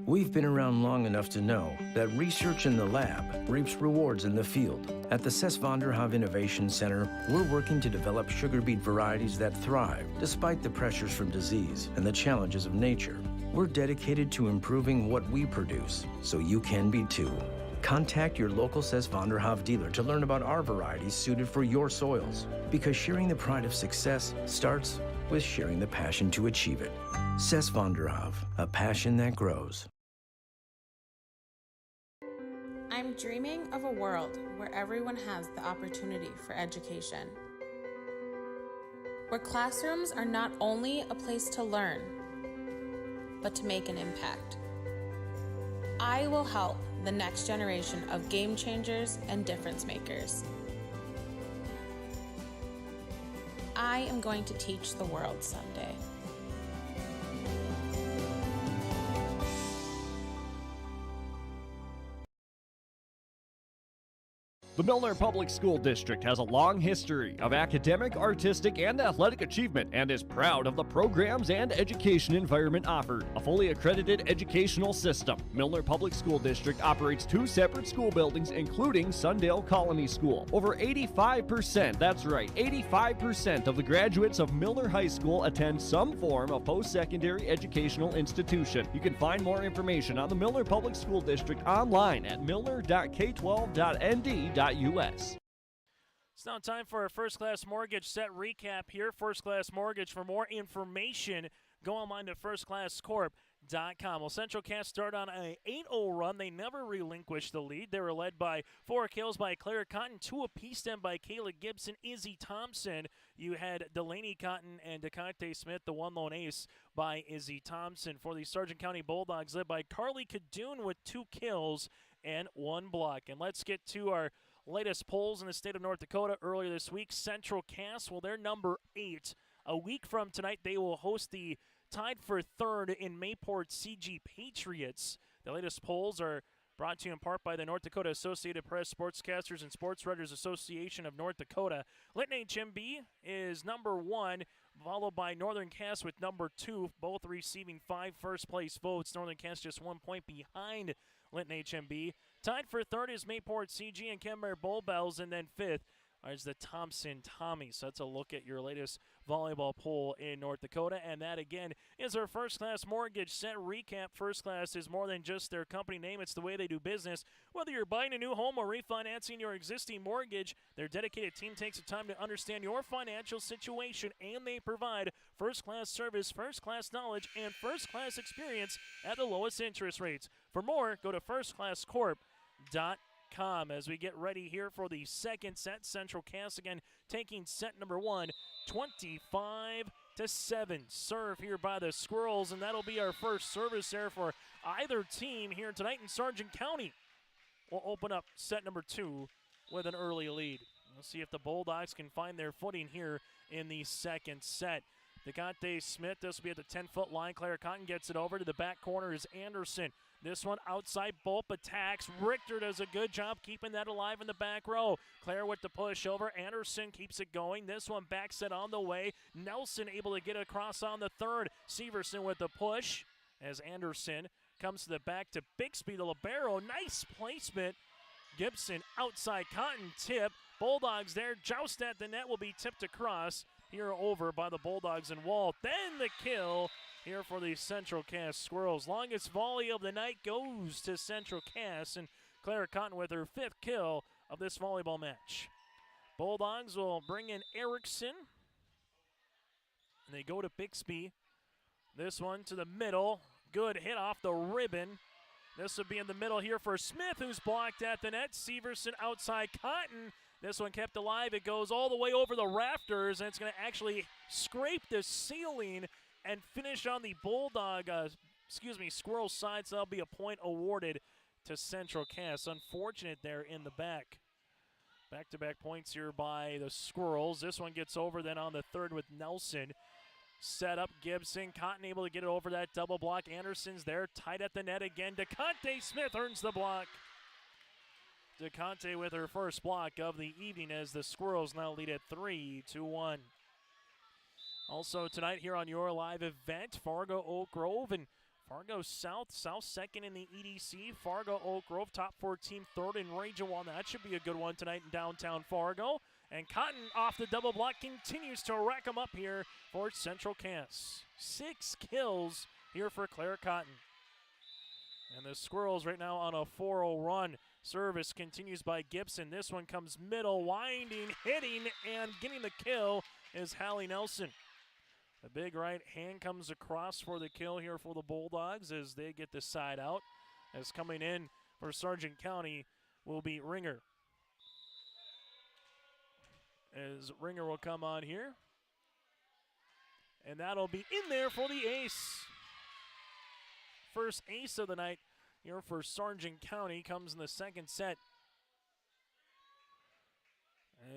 We've been around long enough to know that research in the lab reaps rewards in the field. At the Ses van der Haaf Innovation Center, we're working to develop sugar beet varieties that thrive despite the pressures from disease and the challenges of nature. We're dedicated to improving what we produce, so you can be too. Contact your local Ses van der Haaf dealer to learn about our varieties suited for your soils. Because sharing the pride of success starts with sharing the passion to achieve it. Ses van der Haaf, a passion that grows. I'm dreaming of a world where everyone has the opportunity for education. Where classrooms are not only a place to learn, but to make an impact. I will help the next generation of game changers and difference makers. I am going to teach the world someday. The Milner Public School District has a long history of academic, artistic, and athletic achievement and is proud of the programs and education environment offered. A fully accredited educational system, Milner Public School District operates 2 separate school buildings, including Sundale Colony School. Over 85%, that's right, 85% of the graduates of Milner High School attend some form of post-secondary educational institution. You can find more information on the Milner Public School District online at milner.k12.nd.us. It's now time for our First Class Mortgage set recap here. First Class Mortgage. For more information, go online to firstclasscorp.com. Well, Central Cass started on an 8-0 run. They never relinquished the lead. They were led by 4 kills by Claire Cotton, 2 apiece then by Kayla Gibson, Izzy Thompson. You had Delaney Cotton and DeConte Smith, the one lone ace by Izzy Thompson. For the Sargent County Bulldogs, led by Carly Kadoon with 2 kills and 1 block. And let's get to our latest polls in the state of North Dakota earlier this week. Central Cass, well, they're number 8. A week from tonight, they will host the tied for 3rd in Mayport CG Patriots. The latest polls are brought to you in part by the North Dakota Associated Press, Sportscasters, and Sports Writers Association of North Dakota. Lytton HMB is number 1, followed by Northern Cass with number 2, both receiving 5 first-place votes. Northern Cass just 1 point behind Lytton HMB. Tied for 3rd is Mayport CG and Kenmare Bull Bells, and then 5th is the Thompson Tommies. So that's a look at your latest volleyball poll in North Dakota. And that, again, is our First Class Mortgage set recap. First Class is more than just their company name. It's the way they do business. Whether you're buying a new home or refinancing your existing mortgage, their dedicated team takes the time to understand your financial situation, and they provide first-class service, first-class knowledge, and first-class experience at the lowest interest rates. For more, go to firstclasscorp.com. As we get ready here for the second set. Central Cass again taking set number 1, 25-7. Serve here by the Squirrels, and that'll be our first service there for either team here tonight. In Sargent County will open up set number 2 with an early lead. We'll see if the Bulldogs can find their footing here in the second set. DeConte Smith, this will be at the 10-foot line. Claire Cotton gets it over to the back corner is Anderson. This one outside, Bulp attacks. Richter does a good job keeping that alive in the back row. Claire with the push over. Anderson keeps it going. This one backs it on the way. Nelson able to get it across on the 3rd. Severson with the push as Anderson comes to the back to Bixby, the libero. Nice placement. Gibson outside, Cotton tip. Bulldogs there. Joust at the net will be tipped across. Here over by the Bulldogs and Wall. Then the kill here for the Central Cass Squirrels. Longest volley of the night goes to Central Cass, and Claire Cotton with her 5th kill of this volleyball match. Bulldogs will bring in Erickson, and they go to Bixby. This one to the middle. Good hit off the ribbon. This will be in the middle here for Smith, who's blocked at the net. Severson outside Cotton. This one kept alive. It goes all the way over the rafters, and it's going to actually scrape the ceiling and finish on the Squirrel side, so that'll be a point awarded to Central Cass. Unfortunate there in the back. Back-to-back points here by the Squirrels. This one gets over then on the third with Nelson. Set up Gibson. Cotton able to get it over that double block. Anderson's there, tight at the net again. DeConte Smith earns the block. DeConte with her first block of the evening as the Squirrels now lead at 3-1. Also tonight here on your live event, Fargo Oak Grove and Fargo South second in the EDC. Fargo Oak Grove top 4 team third in Region 1. That should be a good one tonight in downtown Fargo. And Cotton off the double block continues to rack them up here for Central Cass. 6 kills here for Claire Cotton. And the Squirrels right now on a 4-0 run. Service continues by Gibson. This one comes middle, winding, hitting, and getting the kill is Hallie Nelson. The big right hand comes across for the kill here for the Bulldogs as they get the side out. As coming in for Sargent County will be Ringer. As Ringer will come on here. And that'll be in there for the ace. First ace of the night here for Sargent County comes in the second set.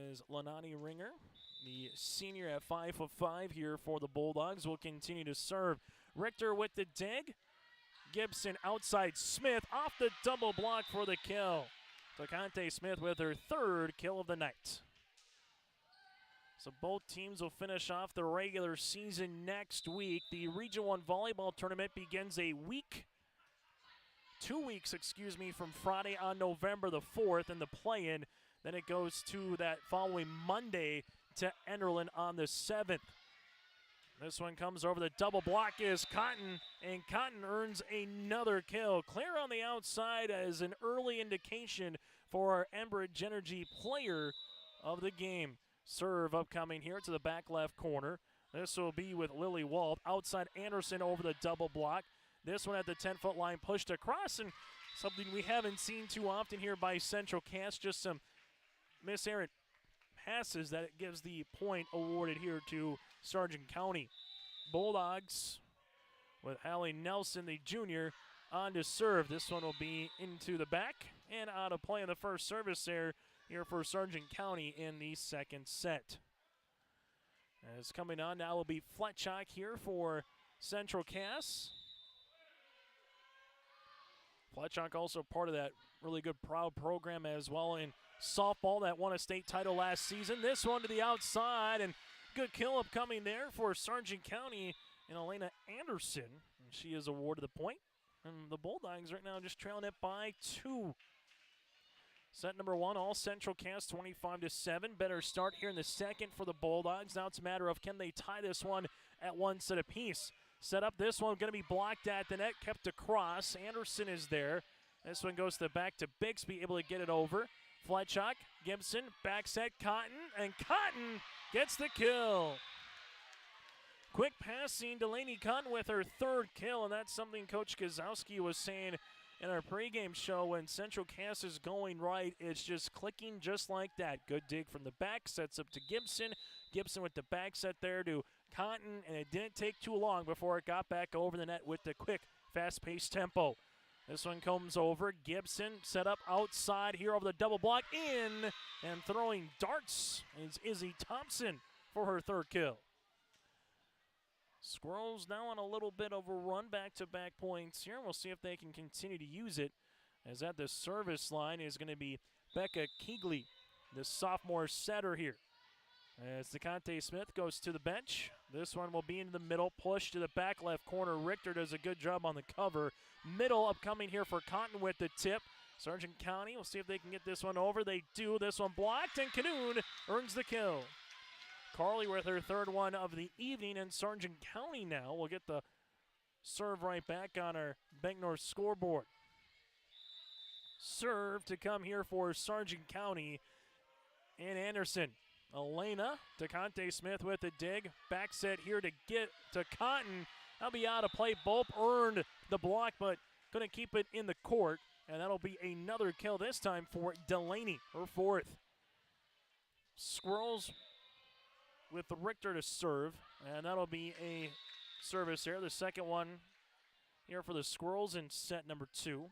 As Lanani Ringer, the senior at 5 of 5 here for the Bulldogs, will continue to serve. Richter with the dig. Gibson outside Smith off the double block for the kill. DeConte Smith with her third kill of the night. So both teams will finish off the regular season next week. The Region 1 volleyball tournament begins 2 weeks, from Friday on November the 4th in the play-in. Then it goes to that following Monday to Enderlin on the 7th. This one comes over the double block is Cotton, and Cotton earns another kill. Claire on the outside as an early indication for our Enbridge Energy player of the game. Serve upcoming here to the back left corner. This will be with Lily Walt. Outside Anderson over the double block. This one at the 10-foot line pushed across, and something we haven't seen too often here by Central Cass, just some miserrant passes that it gives the point awarded here to Sargent County. Bulldogs with Hallie Nelson, the junior, on to serve. This one will be into the back and out of play in the first service there here for Sargent County in the second set. As coming on now will be Fletchock here for Central Cass. Fletchock also part of that really good Proud program as well in softball that won a state title last season. This one to the outside, and good kill upcoming there for Sargent County and Elena Anderson. And she is awarded the point. And the Bulldogs right now just trailing it by 2. Set number 1, all Central Cass 25-7. Better start here in the second for the Bulldogs. Now it's a matter of can they tie this one at 1 set apiece. Set up this one, going to be blocked at the net, kept across. Anderson is there. This one goes to the back to Bixby, able to get it over. Fletchock, Gibson, back set, Cotton, and Cotton gets the kill. Quick passing, Delaney Cotton with her third kill, and that's something Coach Gazowski was saying in our pregame show. When Central Cass is going right, it's just clicking just like that. Good dig from the back, sets up to Gibson. Gibson with the back set there to Cotton, and it didn't take too long before it got back over the net with the quick, fast-paced tempo. This one comes over. Gibson set up outside here over the double block in, and throwing darts is Izzy Thompson for her third kill. Squirrels now on a little bit of a run, back-to-back points here. We'll see if they can continue to use it, as at the service line is going to be Becca Keegley, the sophomore setter here. As DeConte Smith goes to the bench, this one will be into the middle, push to the back left corner. Richter does a good job on the cover. Middle upcoming here for Cotton with the tip. Sargent County, we'll see if they can get this one over. They do. This one blocked, and Canoon earns the kill. Carly with her third one of the evening, and Sargent County now will get the serve right back on our Bank North scoreboard. Serve to come here for Sargent County and Anderson. Elena, DeConte Smith with a dig. Back set here to get to Cotton, That'll be out of play. Bope earned the block, but going to keep it in the court. And that'll be another kill this time for Delaney, her fourth. Squirrels with Richter to serve. And that'll be a service here. The second one here for the Squirrels in set number 2.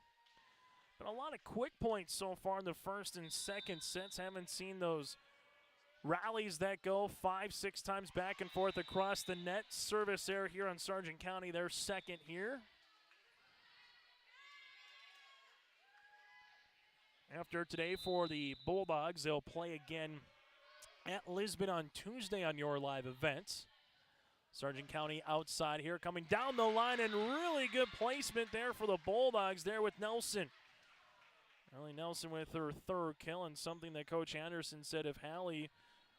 But a lot of quick points so far in the first and second sets. Haven't seen those rallies that go 5-6 times back and forth across the net. Service error here on Sargent County, their second here. After today for the Bulldogs, they'll play again at Lisbon on Tuesday on your live event. Sargent County outside here, coming down the line, and really good placement there for the Bulldogs there with Nelson. Hallie Nelson with her third kill, and something that Coach Anderson said if Hallie,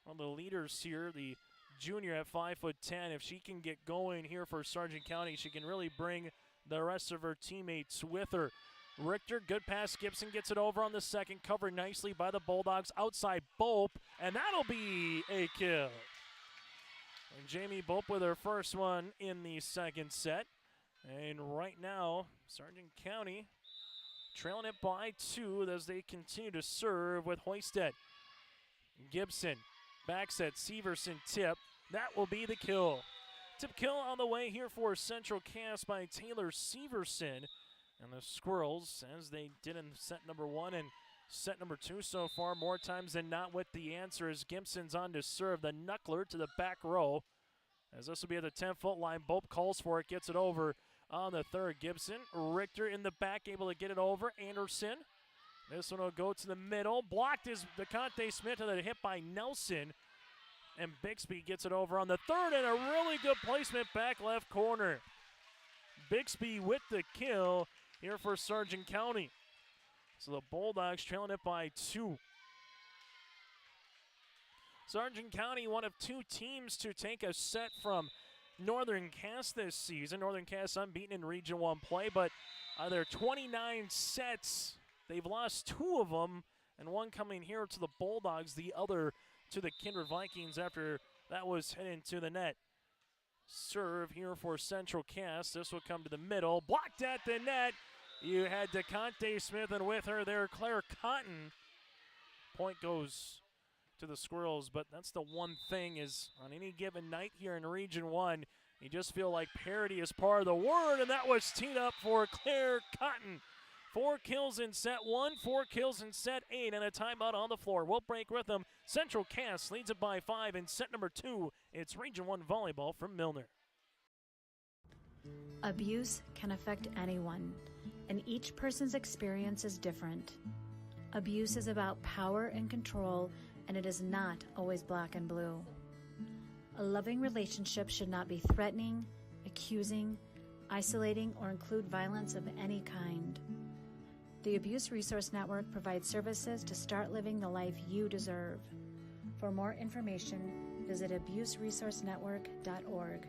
one of the leaders here, the junior at 5'10", if she can get going here for Sargent County, she can really bring the rest of her teammates with her. Richter, good pass. Gibson gets it over on the second, covered nicely by the Bulldogs. Outside Bope, and that'll be a kill. And Jamie Bope with her first one in the second set. And right now, Sargent County trailing it by 2 as they continue to serve with Hoisted. Gibson, back set, Severson tip. That will be the kill. Tip kill on the way here for Central Cass by Taylor Severson. And the Squirrels, as they did in set number 1 and set number 2 so far, more times than not with the answer as Gibson's on to serve. The knuckler to the back row. As this will be at the 10-foot line. Bope calls for it, gets it over on the third. Gibson, Richter in the back, able to get it over. Anderson. This one will go to the middle. Blocked is DeConte Smith, and then hit by Nelson. And Bixby gets it over on the third, and a really good placement back left corner. Bixby with the kill here for Sargent County. So the Bulldogs trailing it by 2. Sargent County, one of 2 teams to take a set from Northern Cass this season. Northern Cass unbeaten in Region 1 play, but their 29 sets, they've lost 2 of them, and one coming here to the Bulldogs, the other to the Kindred Vikings after that was hit into the net. Serve here for Central Cass. This will come to the middle. Blocked at the net. You had DeConte Smith, and with her there, Claire Cotton. Point goes to the Squirrels, but that's the one thing is on any given night here in Region 1, you just feel like parity is part of the word, and that was teed up for Claire Cotton. 4 kills in set 1, 4 kills in set 8, and a timeout on the floor. We'll break with them. Central Cass leads it by 5 in set number 2. It's Region 1 volleyball from Milner. Abuse can affect anyone, and each person's experience is different. Abuse is about power and control, and it is not always black and blue. A loving relationship should not be threatening, accusing, isolating, or include violence of any kind. The Abuse Resource Network provides services to start living the life you deserve. For more information, visit abuseresourcenetwork.org.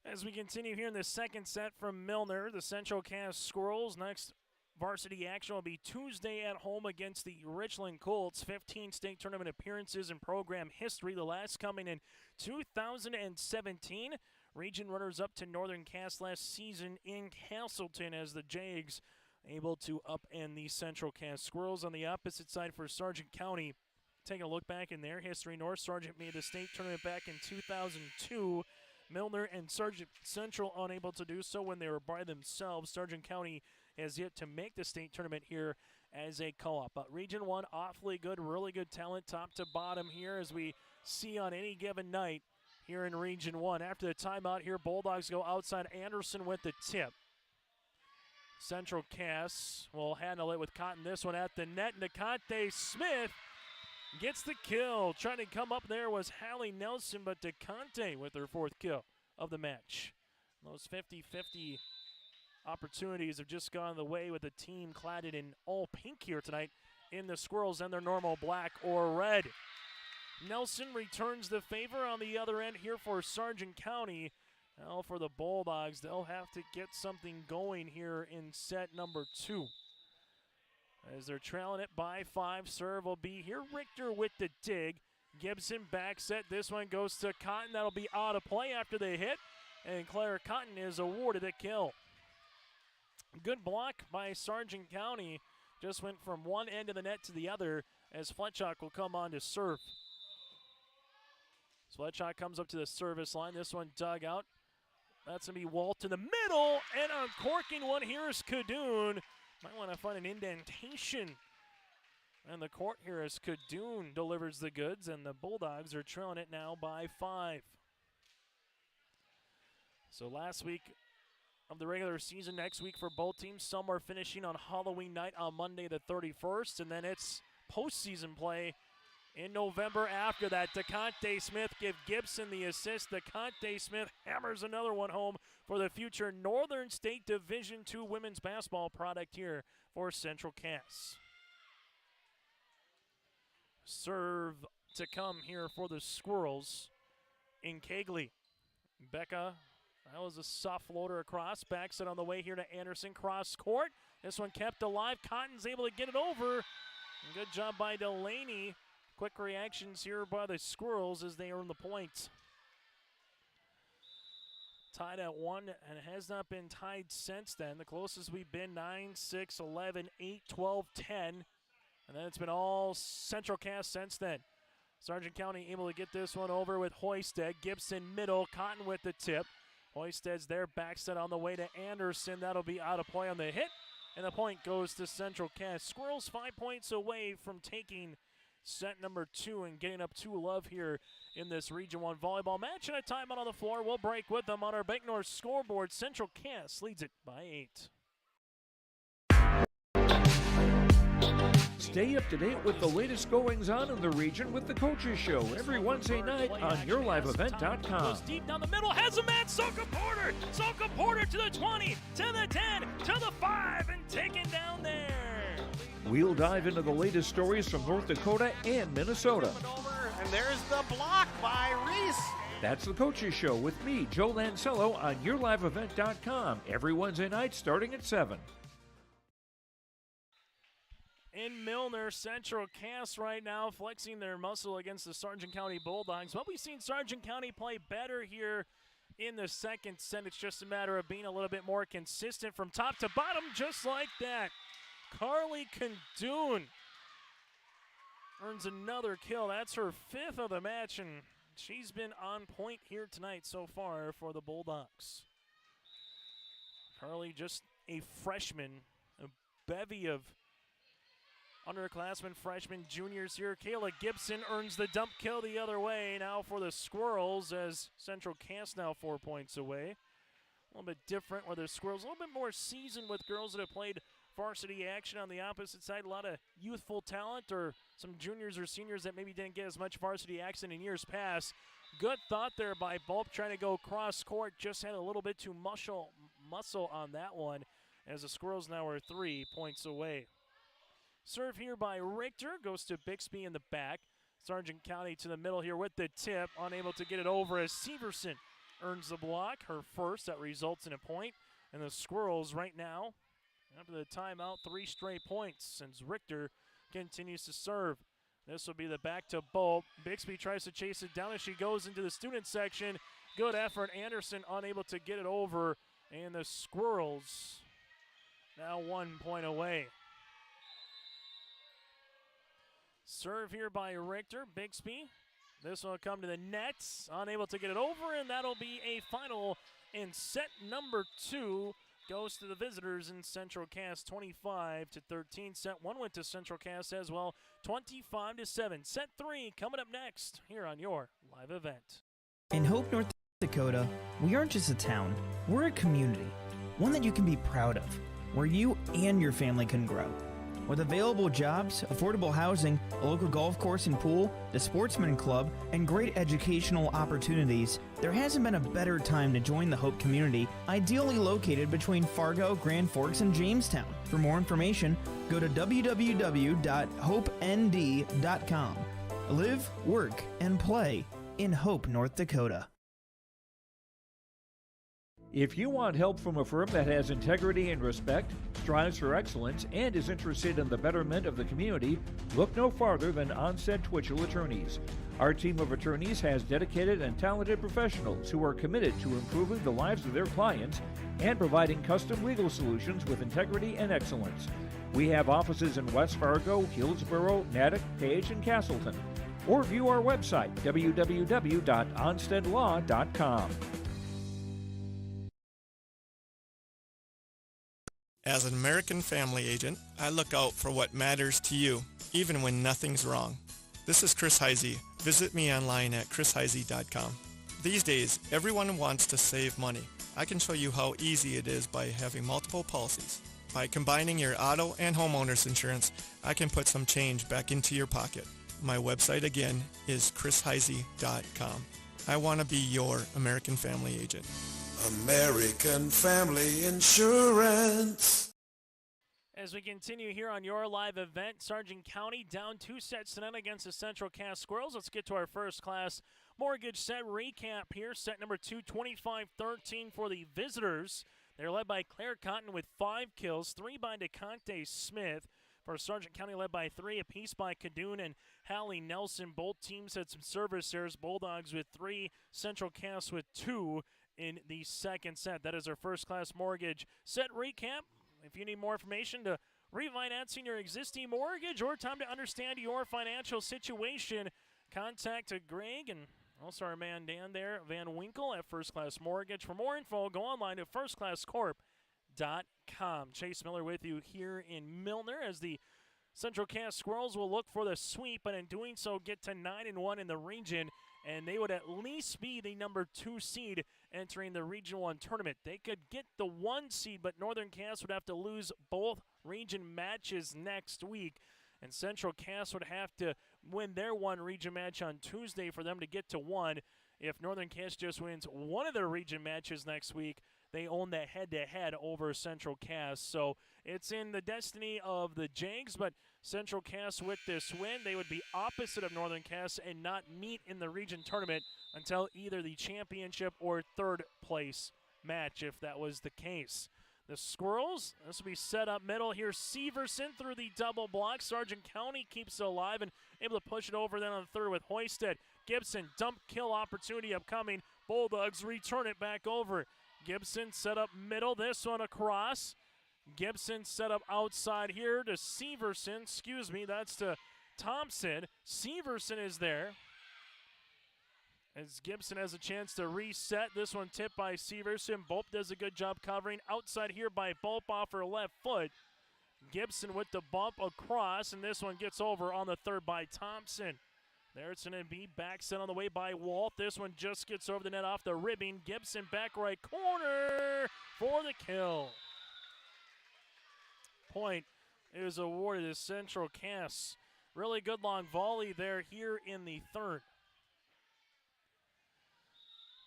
As we continue here in the second set from Milner, the Central Cass Squirrels, next varsity action will be Tuesday at home against the Richland Colts. 15 state tournament appearances in program history, the last coming in 2017. Region runners-up to Northern Cass last season in Castleton as the Jags able to upend the Central Cass Squirrels. On the opposite side for Sargent County, taking a look back in their history, North Sargent made the state tournament back in 2002. Milner and Sargent Central unable to do so when they were by themselves. Sargent County has yet to make the state tournament here as a co-op. But Region 1, awfully good, really good talent top to bottom here as we see on any given night here in Region 1. After the timeout here, Bulldogs go outside. Anderson with the tip. Central Cass will handle it with Cotton. This one at the net. DeConte Smith gets the kill. Trying to come up there was Hallie Nelson, but DeConte with her 4th kill of the match. Those 50-50 opportunities have just gone the way with the team cladded in all pink here tonight in the Squirrels and their normal black or red. Nelson returns the favor on the other end here for Sargent County. Now for the Bulldogs, they'll have to get something going here in set number 2. As they're trailing it by 5, serve will be here. Richter with the dig. Gibson back set. This one goes to Cotton. That'll be out of play after they hit. And Claire Cotton is awarded a kill. Good block by Sargent County. Just went from one end of the net to the other as Fletchock will come on to serve. So Fletchock comes up to the service line. This one dug out. That's going to be Walt in the middle. And uncorking one here is Kadoon. Might want to find an indentation and the court here as Kadoon delivers the goods, and the Bulldogs are trailing it now by 5. So last week of the regular season, next week for both teams. Some are finishing on Halloween night on Monday the 31st, and then it's postseason play in November after that. DeConte Smith give Gibson the assist. DeConte Smith hammers another one home for the future Northern State Division II women's basketball product here for Central Cass. Serve to come here for the Squirrels in Kegley. Becca, that was a soft floater across. Backs it on the way here to Anderson. Cross court. This one kept alive. Cotton's able to get it over. Good job by Delaney. Quick reactions here by the Squirrels as they earn the point. Tied at 1 and has not been tied since then. The closest we've been 9, 6, 11, 8, 12, 10. And then it's been all Central Cass since then. Sargent County able to get this one over with Hoisted. Gibson middle, Cotton with the tip. Hoisted's there, back set on the way to Anderson. That'll be out of play on the hit. And the point goes to Central Cass. Squirrels 5 points away from taking set number 2 and getting up 2-love here in this Region 1 volleyball match. And a timeout on the floor. We'll break with them on our Bank North scoreboard. Central Cass leads it by 8. Stay up to date with the latest goings-on in the region with the Coaches Show every Wednesday night on YourLiveEvent.com. Goes deep down the middle, has a man, Soka Porter! Soka Porter to the 20, to the 10, to the 5, and taken down there. We'll dive into the latest stories from North Dakota and Minnesota. And there's the block by Reese. That's the Coaches Show with me, Joe Lancello, on YourLiveEvent.com every Wednesday night starting at 7. In Milner, Central Cass right now flexing their muscle against the Sargent County Bulldogs. But we've seen Sargent County play better here in the second set. It's just a matter of being a little bit more consistent from top to bottom, just like that. Carly Kadoon earns another kill. That's her 5th of the match, and she's been on point here tonight so far for the Bulldogs. Carly, just a freshman, a bevy of underclassmen, freshmen, juniors here. Kayla Gibson earns the dump kill the other way now for the Squirrels as Central Cass now 4 points away. A little bit different where the Squirrels a little bit more seasoned with girls that have played varsity action on the opposite side. A lot of youthful talent or some juniors or seniors that maybe didn't get as much varsity action in years past. Good thought there by Bulb trying to go cross court. Just had a little bit too muscle on that one as the Squirrels now are 3 points away. Serve here by Richter, goes to Bixby in the back. Sargent County to the middle here with the tip, unable to get it over as Severson earns the block, her first. That results in a point. And the Squirrels right now, after the timeout, 3 straight points since Richter continues to serve. This will be the back to Bulb. Bixby tries to chase it down as she goes into the student section. Good effort. Anderson unable to get it over. And the Squirrels now 1 point away. Serve here by Richter. Bixby. This will come to the nets. Unable to get it over, and that'll be a final. And set number 2 goes to the visitors in Central Cass, 25-13. Set 1 went to Central Cass as well, 25-7. Set 3 coming up next here on your live event. In Hope, North Dakota, we aren't just a town, we're a community. One that you can be proud of, where you and your family can grow. With available jobs, affordable housing, a local golf course and pool, the Sportsman Club, and great educational opportunities, there hasn't been a better time to join the Hope community, ideally located between Fargo, Grand Forks, and Jamestown. For more information, go to www.hopend.com. Live, work, and play in Hope, North Dakota. If you want help from a firm that has integrity and respect, strives for excellence, and is interested in the betterment of the community, look no farther than Onstead Twitchell Attorneys. Our team of attorneys has dedicated and talented professionals who are committed to improving the lives of their clients and providing custom legal solutions with integrity and excellence. We have offices in West Fargo, Hillsborough, Natick, Page, and Castleton. Or view our website, www.onsteadlaw.com. As an American family agent, I look out for what matters to you, even when nothing's wrong. This is Chris Heisey. Visit me online at chrisheisey.com. These days, everyone wants to save money. I can show you how easy it is by having multiple policies. By combining your auto and homeowner's insurance, I can put some change back into your pocket. My website again is chrisheisey.com. I want to be your American family agent. American Family Insurance. As we continue here on your live event, Sargent County down 2-0 against the Central Cass Squirrels. Let's get to our first class mortgage set recap here. Set number 2, 25-13 for the visitors. They're led by Claire Cotton with 5 kills, 3 by DeConte Smith. For Sargent County, led by 3 apiece by Cadoon and Hallie Nelson. Both teams had some service errors. Bulldogs with 3, Central Cass with 2 in the second set. That is our first class mortgage set recap. If you need more information to refinancing your existing mortgage or time to understand your financial situation, contact Greg and also our man Dan there, Van Winkle at First Class Mortgage. For more info, go online to firstclasscorp.com. Chase Miller with you here in Milner as the Central Cass Squirrels will look for the sweep, and in doing so get to 9-1 in the region, and they would at least be the number 2 seed entering the Region 1 tournament. They could get the 1 seed, but Northern Cass would have to lose both region matches next week, and Central Cass would have to win their 1 region match on Tuesday for them to get to 1. If Northern Cass just wins one of their region matches next week, they own the head-to-head over Central Cass. So it's in the destiny of the Jags, but Central Cass with this win, they would be opposite of Northern Cass and not meet in the region tournament until either the championship or 3rd place match, if that was the case. The Squirrels, this will be set up middle here. Severson through the double block. Sargent County keeps it alive and able to push it over then on the 3rd with Hoisted. Gibson, dump kill opportunity upcoming. Bulldogs return it back over. Gibson set up middle, this one across. Gibson set up outside here to Severson. Excuse me, that's to Thompson. Severson is there. As Gibson has a chance to reset. This one tipped by Severson. Bope does a good job covering. Outside here by Bope off her left foot. Gibson with the bump across, and this one gets over on the 3rd by Thompson. There it's going to be back set on the way by Walt. This one just gets over the net off the ribbing. Gibson back right corner for the kill. Point is awarded to Central Cass. Really good long volley there here in the 3rd.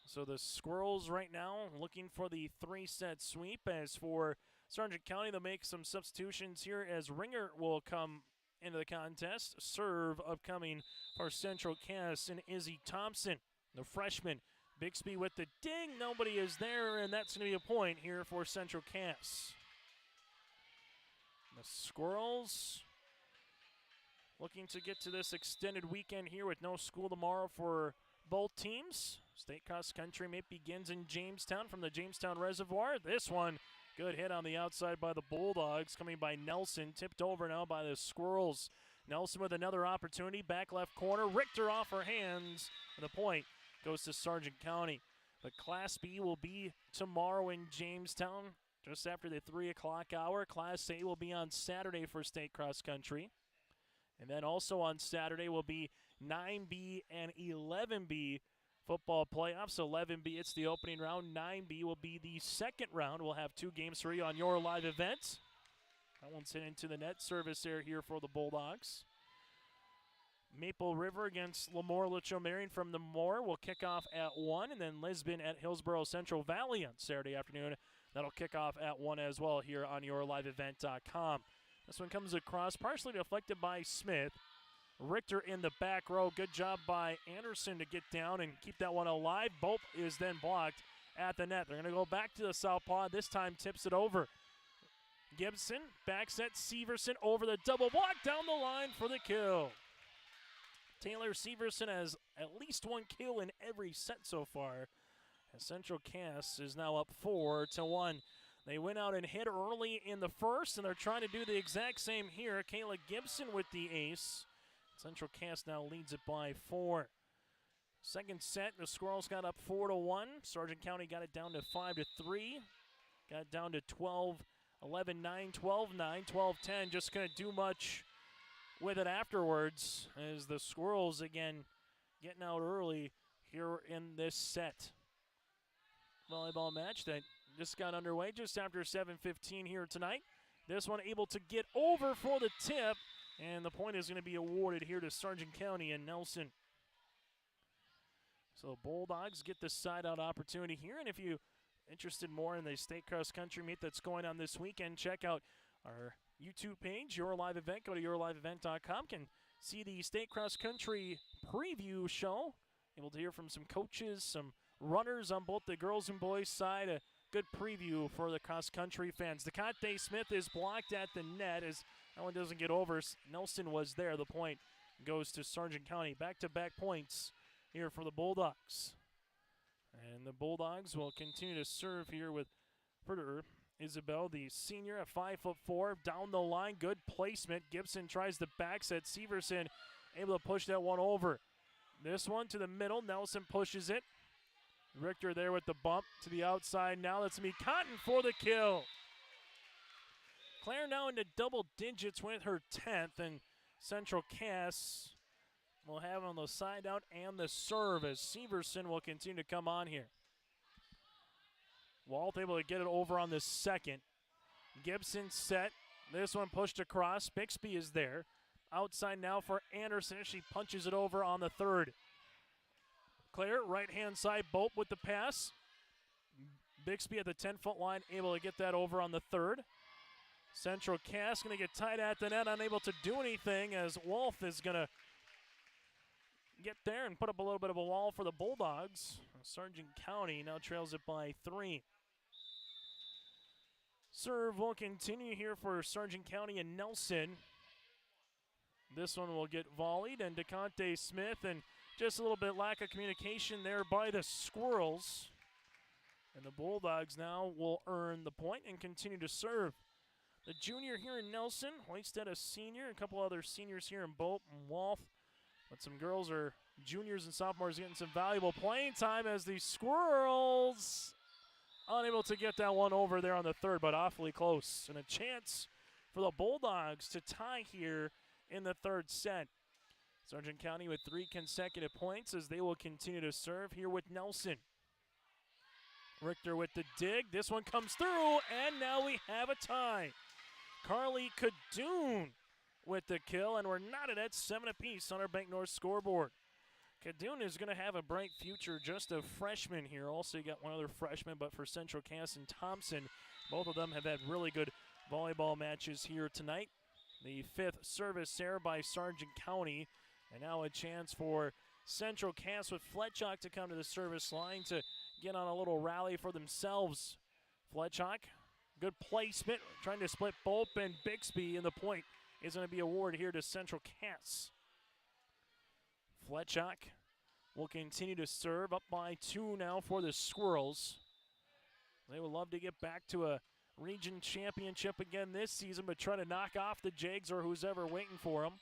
So the Squirrels right now looking for the 3-set sweep. As for Sargent County, they'll make some substitutions here as Ringer will come into the contest. Serve upcoming for Central Cass and Izzy Thompson, the freshman. Bixby with the ding. Nobody is there, and that's going to be a point here for Central Cass. The Squirrels looking to get to this extended weekend here with no school tomorrow for both teams. State cross country meet begins in Jamestown from the Jamestown Reservoir. This one, good hit on the outside by the Bulldogs, coming by Nelson, tipped over now by the Squirrels. Nelson with another opportunity, back left corner. Richter off her hands, and the point goes to Sargent County. But Class B will be tomorrow in Jamestown, just after the 3 o'clock hour. Class A will be on Saturday for state cross country. And then also on Saturday will be 9B and 11B football playoffs. 11B, it's the opening round. 9B will be the second round. We'll have 2 games for you on your live event. That one's hit into the net. Service error here for the Bulldogs. Maple River against Lemoore Litchfield Marion from the Moore will kick off at 1, and then Lisbon at Hillsborough Central Valley on Saturday afternoon. That'll kick off at 1 as well here on yourliveevent.com. This one comes across, partially deflected by Smith. Richter in the back row. Good job by Anderson to get down and keep that one alive. Bope is then blocked at the net. They're going to go back to the southpaw. This time tips it over. Gibson back set Severson over the double block down the line for the kill. Taylor Severson has at least one kill in every set so far. And Central Cass is now up 4-1. They went out and hit early in the first, and they're trying to do the exact same here. Kayla Gibson with the ace. Central Cass now leads it by 4. Second set, the Squirrels got up 4-1. Sargent County got it down to 5-3. Got it down to 12-11, 9-12, 9, 12-10. Just couldn't do much with it afterwards as the Squirrels, again, getting out early here in this set. Volleyball match that just got underway just after 7:15 here tonight. This one able to get over for the tip, and the point is going to be awarded here to Sargent County and Nelson. So Bulldogs get the side-out opportunity here, and if you're interested more in the state cross-country meet that's going on this weekend, check out our YouTube page, Your Live Event. Go to yourliveevent.com. Can see the state cross-country preview show. Able to hear from some coaches, some runners on both the girls and boys side. A good preview for the cross-country fans. DeConte Smith is blocked at the net as that one doesn't get over. Nelson was there. The point goes to Sargent County. Back-to-back points here for the Bulldogs. And the Bulldogs will continue to serve here with Furter Isabel, the senior, at 5'4", down the line. Good placement. Gibson tries the back set. Severson able to push that one over. This one to the middle. Nelson pushes it. Richter there with the bump to the outside. Now that's going to be Cotton for the kill. Claire now into double digits with her 10th, and Central Cass will have on the side out and the serve as Severson will continue to come on here. Walt able to get it over on the second. Gibson set. This one pushed across. Bixby is there. Outside now for Anderson. She punches it over on the third. Claire, right-hand side, Bope with the pass. Bixby at the 10-foot line, able to get that over on the third. Central Cass going to get tied at the net, unable to do anything as Wolf is going to get there and put up a little bit of a wall for the Bulldogs. Sargent County now trails it by 3. Serve will continue here for Sargent County and Nelson. This one will get volleyed, and DeConte Smith, and just a little bit lack of communication there by the Squirrels. And the Bulldogs now will earn the point and continue to serve. The junior here in Nelson, Hoisted a senior, a couple other seniors here in Bope and Wolf. But some girls are juniors and sophomores getting some valuable playing time as the Squirrels unable to get that one over there on the third, but awfully close. And a chance for the Bulldogs to tie here in the third set. Sargent County with 3 consecutive points as they will continue to serve here with Nelson. Richter with the dig. This one comes through, and now we have a tie. Carly Cadoon with the kill, and we're knotted at 7 apiece on our Bank North scoreboard. Cadoon is going to have a bright future, just a freshman here. Also, you got one other freshman, but for Central Cass and Thompson, both of them have had really good volleyball matches here tonight. The 5th service there by Sargent County, and now a chance for Central Cass with Fletchock to come to the service line to get on a little rally for themselves. Fletchock, good placement, trying to split Bope and Bixby, and the point is going to be awarded here to Central Cass. Fletchock will continue to serve, up by 2 now for the Squirrels. They would love to get back to a region championship again this season, but try to knock off the Jags or who's ever waiting for them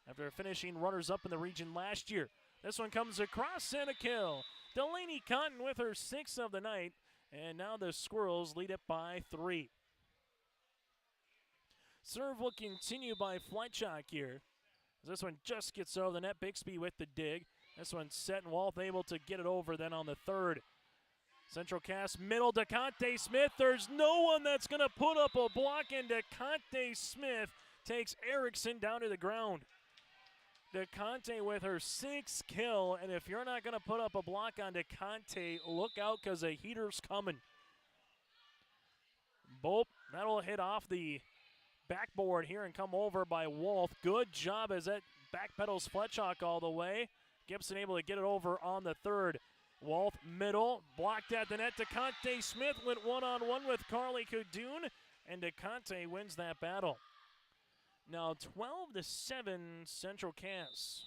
after finishing runners-up in the region last year. This one comes across and a kill. Delaney Cotton with her 6th of the night, and now the Squirrels lead it by 3. Serve will continue by Fletchock here. This one just gets over the net. Bixby with the dig. This one's set, and Wolf able to get it over then on the third. Central Cass middle, DeConte Smith. There's no one that's going to put up a block, and DeConte Smith takes Erickson down to the ground. DeConte with her 6th kill, and if you're not going to put up a block on DeConte, look out because a heater's coming. Bope, that'll hit off the backboard here and come over by Wolf. Good job as that backpedals Fletchock all the way. Gibson able to get it over on the third. Walt middle, blocked at the net. DeConte Smith went one-on-one with Carly Cadoon, and DeConte wins that battle. Now 12-7 Central Cass.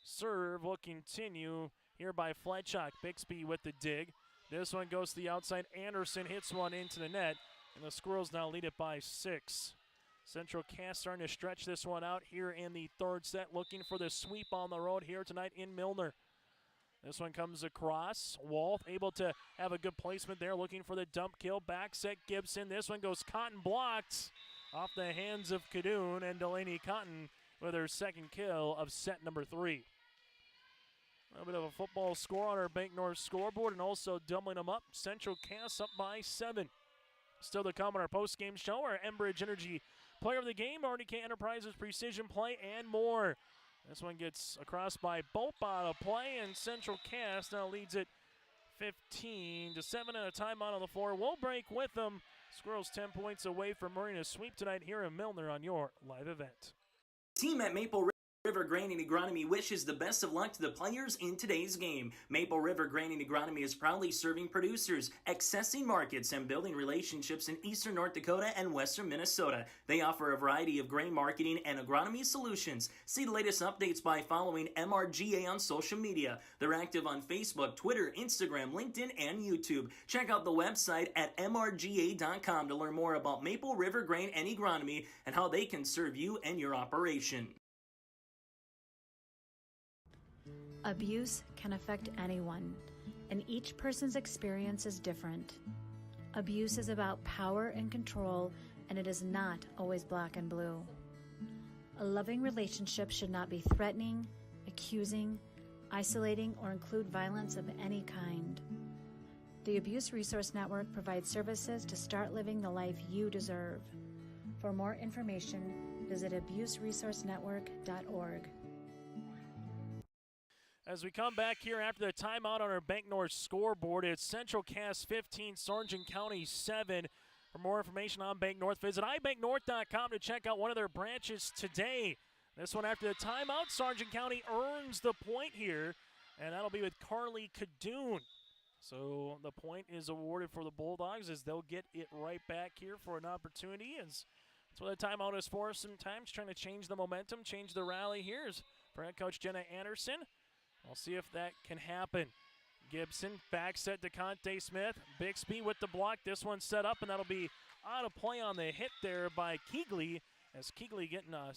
Serve will continue here by Fletchock. Bixby with the dig. This one goes to the outside. Anderson hits one into the net, and the Squirrels now lead it by 6. Central Cass starting to stretch this one out here in the third set, looking for the sweep on the road here tonight in Milner. This one comes across. Walt able to have a good placement there, looking for the dump kill. Back set Gibson. This one goes Cotton blocked off the hands of Cadoon, and Delaney Cotton with her second kill of set number 3. A little bit of a football score on our Bank North scoreboard, and also doubling them up. Central Cass up by 7. Still to come on our post-game show, our Enbridge Energy Player of the Game, RDK Enterprises Precision Play, and more. This one gets across by Bope out of play, and Central Cass now leads it 15-7 and a timeout on the floor. We'll break with them. Squirrels 10 points away from Marina sweep tonight here in Milner on your live event. Team at Maple River Grain and Agronomy wishes the best of luck to the players in today's game. Maple River Grain and Agronomy is proudly serving producers, accessing markets, and building relationships in eastern North Dakota and western Minnesota. They offer a variety of grain marketing and agronomy solutions. See the latest updates by following MRGA on social media. They're active on Facebook, Twitter, Instagram, LinkedIn, and YouTube. Check out the website at mrga.com to learn more about Maple River Grain and Agronomy and how they can serve you and your operation. Abuse can affect anyone, and each person's experience is different. Abuse is about power and control, and it is not always black and blue. A loving relationship should not be threatening, accusing, isolating, or include violence of any kind. The Abuse Resource Network provides services to start living the life you deserve. For more information, visit abuseresourcenetwork.org. As we come back here after the timeout on our Bank North scoreboard, it's Central Cass 15, Sargent County 7. For more information on Bank North, visit ibanknorth.com to check out one of their branches today. This one after the timeout, Sargent County earns the point here, and that'll be with Carly Cadoon. So the point is awarded for the Bulldogs as they'll get it right back here for an opportunity. That's what the timeout is for sometimes, trying to change the momentum, change the rally here. For head coach Jenna Anderson. We'll see if that can happen. Gibson, back set to Conte Smith. Bixby with the block. This one set up, and that'll be out of play on the hit there by Keegley. As Keegley getting, that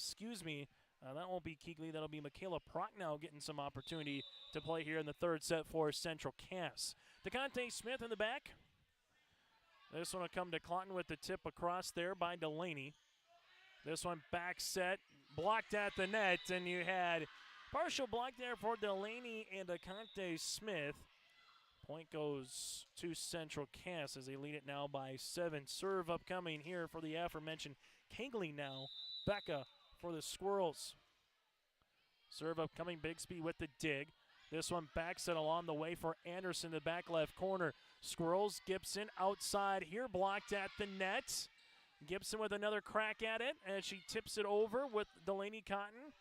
won't be Keegley. That'll be Michaela Prochnow getting some opportunity to play here in the third set for Central Cass. DeConte Smith in the back. This one will come to Clonton with the tip across there by Delaney. This one back set, blocked at the net, and you had partial block there for Delaney and DeConte Smith. Point goes to Central Cass as they lead it now by 7. Serve upcoming here for the aforementioned Keegley now. Becca for the Squirrels. Serve upcoming, Bixby with the dig. This one back set along the way for Anderson, the back left corner. Squirrels, Gibson outside here, blocked at the net. Gibson with another crack at it, and she tips it over with Delaney Cotton.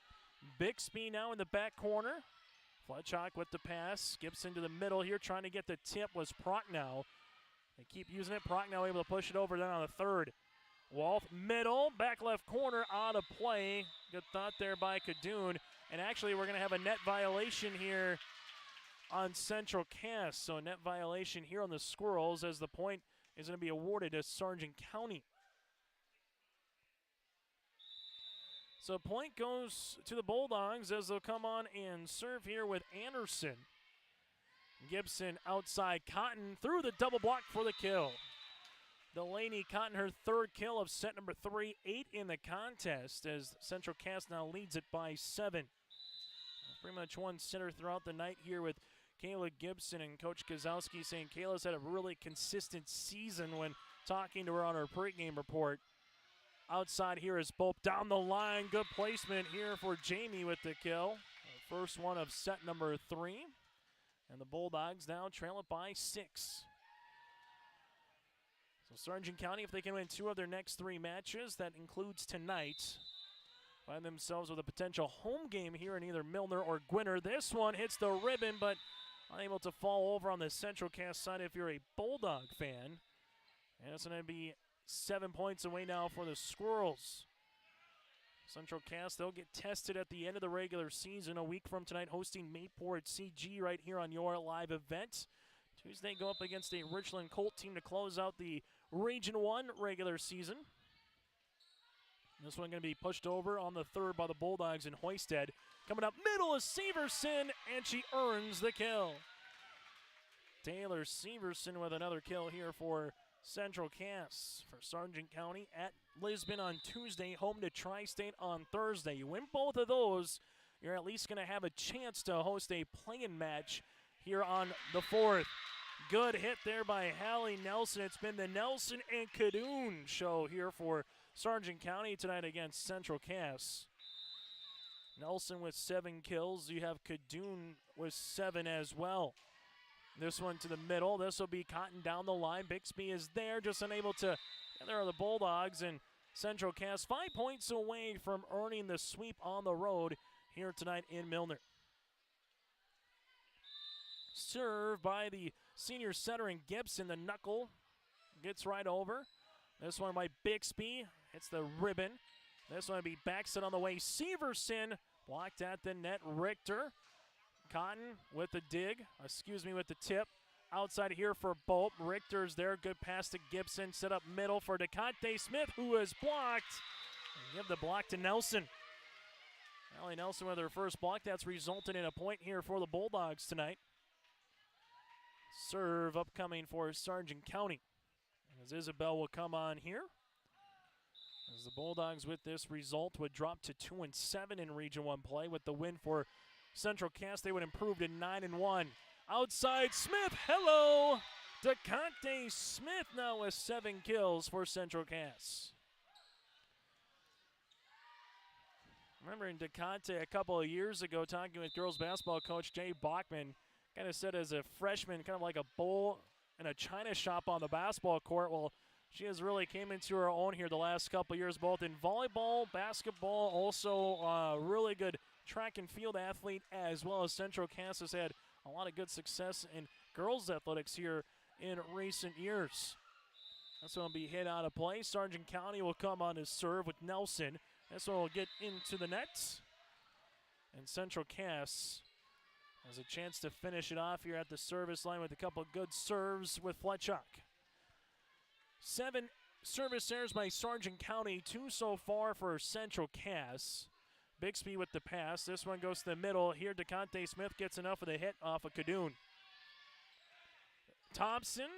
Bixby now in the back corner. Fletchock with the pass. Gibson to the middle here, trying to get the tip was Prochnow. They keep using it. Prochnow able to push it over then on the third. Walt middle, back left corner, out of play. Good thought there by Cadoon. And actually we're going to have a net violation here on Central Cass. So a net violation here on the Squirrels as the point is going to be awarded to Sargent County. So point goes to the Bulldogs as they'll come on and serve here with Anderson. Gibson outside Cotton through the double block for the kill. Delaney Cotton, her third kill of set number 3, 8 in the contest as Central Cass now leads it by 7. Pretty much one center throughout the night here with Kayla Gibson and Coach Kozowski saying Kayla's had a really consistent season when talking to her on her pregame report. Outside here is Bope down the line. Good placement here for Jamie with the kill. First one of set number 3. And the Bulldogs now trail it by 6. So Sargent County, if they can win 2 of their next 3 matches, that includes tonight, find themselves with a potential home game here in either Milner or Gwinner. This one hits the ribbon, but unable to fall over on the Central Cass side if you're a Bulldog fan. And it's going to be 7 points away now for the Squirrels. Central Cass, they'll get tested at the end of the regular season a week from tonight, hosting Mayport CG right here on your live event. Tuesday, go up against a Richland Colt team to close out the Region 1 regular season. This one going to be pushed over on the third by the Bulldogs in Hoisted. Coming up middle is Severson, and she earns the kill. Taylor Severson with another kill here for Central Cass. For Sargent County at Lisbon on Tuesday, home to Tri-State on Thursday. You win both of those, you're at least going to have a chance to host a play-in match here on the 4th. Good hit there by Hallie Nelson. It's been the Nelson and Cadoon show here for Sargent County tonight against Central Cass. Nelson with 7 kills. You have Cadoon with 7 as well. This one to the middle. This will be Cotton down the line. Bixby is there, just unable to. And there are the Bulldogs, and Central Cass 5 points away from earning the sweep on the road here tonight in Milner. Serve by the senior setter in Gibson. The knuckle gets right over. This one by Bixby. Hits the ribbon. This one will be backset on the way. Severson blocked at the net. Richter. Cotton with the with the tip. Outside here for Bolt. Richter's there. Good pass to Gibson. Set up middle for DeConte Smith, who is blocked. And give the block to Nelson. Allie Nelson with her first block. That's resulted in a point here for the Bulldogs tonight. Serve upcoming for Sargent County. As Isabel will come on here. As the Bulldogs with this result would drop to 2-7 in Region 1 play. With the win for Central Cass, they would improve to 9-1. Outside Smith, hello! DeConte Smith now with 7 kills for Central Cass. Remembering DeConte a couple of years ago talking with girls basketball coach Jay Bachman, kind of said as a freshman, kind of like a bull in a china shop on the basketball court. Well, she has really came into her own here the last couple of years, both in volleyball, basketball, also a really good track and field athlete, as well as Central Cass has had a lot of good success in girls athletics here in recent years. This one will be hit out of play. Sargent County will come on to serve with Nelson. This one will get into the net. And Central Cass has a chance to finish it off here at the service line with a couple of good serves with Fletchock. 7 service errors by Sargent County, 2 so far for Central Cass. Bixby with the pass. This one goes to the middle. Here DeConte Smith gets enough of the hit off of Cadoon. Thompson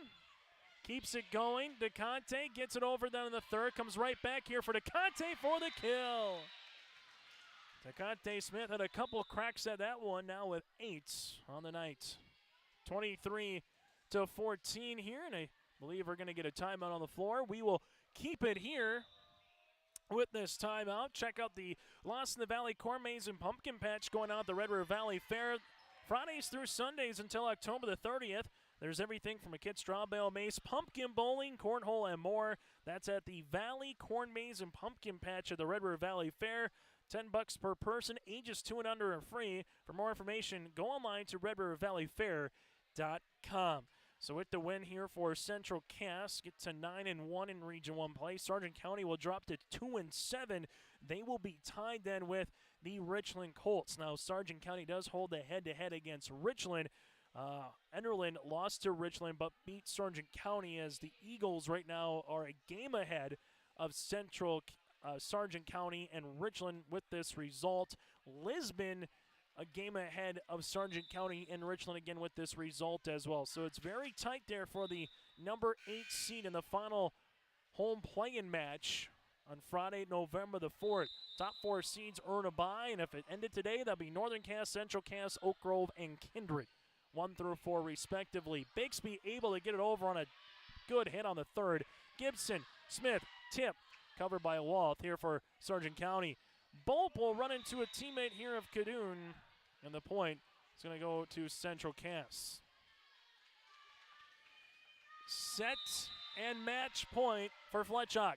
keeps it going. DeConte gets it over down in the third. Comes right back here for DeConte for the kill. DeConte Smith had a couple cracks at that one, now with 8 on the night. 23-14 here, and I believe we're going to get a timeout on the floor. We will keep it here with this timeout. Check out the Lost in the Valley Corn Maze and Pumpkin Patch going on at the Red River Valley Fair Fridays through Sundays until October the 30th. There's everything from a kid straw bale maze, pumpkin bowling, cornhole, and more. That's at the Valley Corn Maze and Pumpkin Patch at the Red River Valley Fair. $10 per person, ages 2 and under are free. For more information, go online to redrivervalleyfair.com. So with the win here for Central Cass, get to 9-1 in Region 1 play. Sargent County will drop to 2-7. They will be tied then with the Richland Colts. Now Sargent County does hold the head-to-head against Richland. Enderlin lost to Richland but beat Sargent County, as the Eagles right now are a game ahead of Sargent County and Richland with this result. Lisbon a game ahead of Sargent County and Richland again with this result as well. So it's very tight there for the number 8 seed in the final home play-in match on Friday, November the 4th. Top 4 seeds earn a bye, and if it ended today, that'd be Northern Cass, Central Cass, Oak Grove, and Kindred, 1 through 4 respectively. Bixby able to get it over on a good hit on the third. Gibson, Smith, tip, covered by Walth here for Sargent County. Bolt will run into a teammate here of Cadoon, and the point is going to go to Central Cass. Set and match point for Fletchock.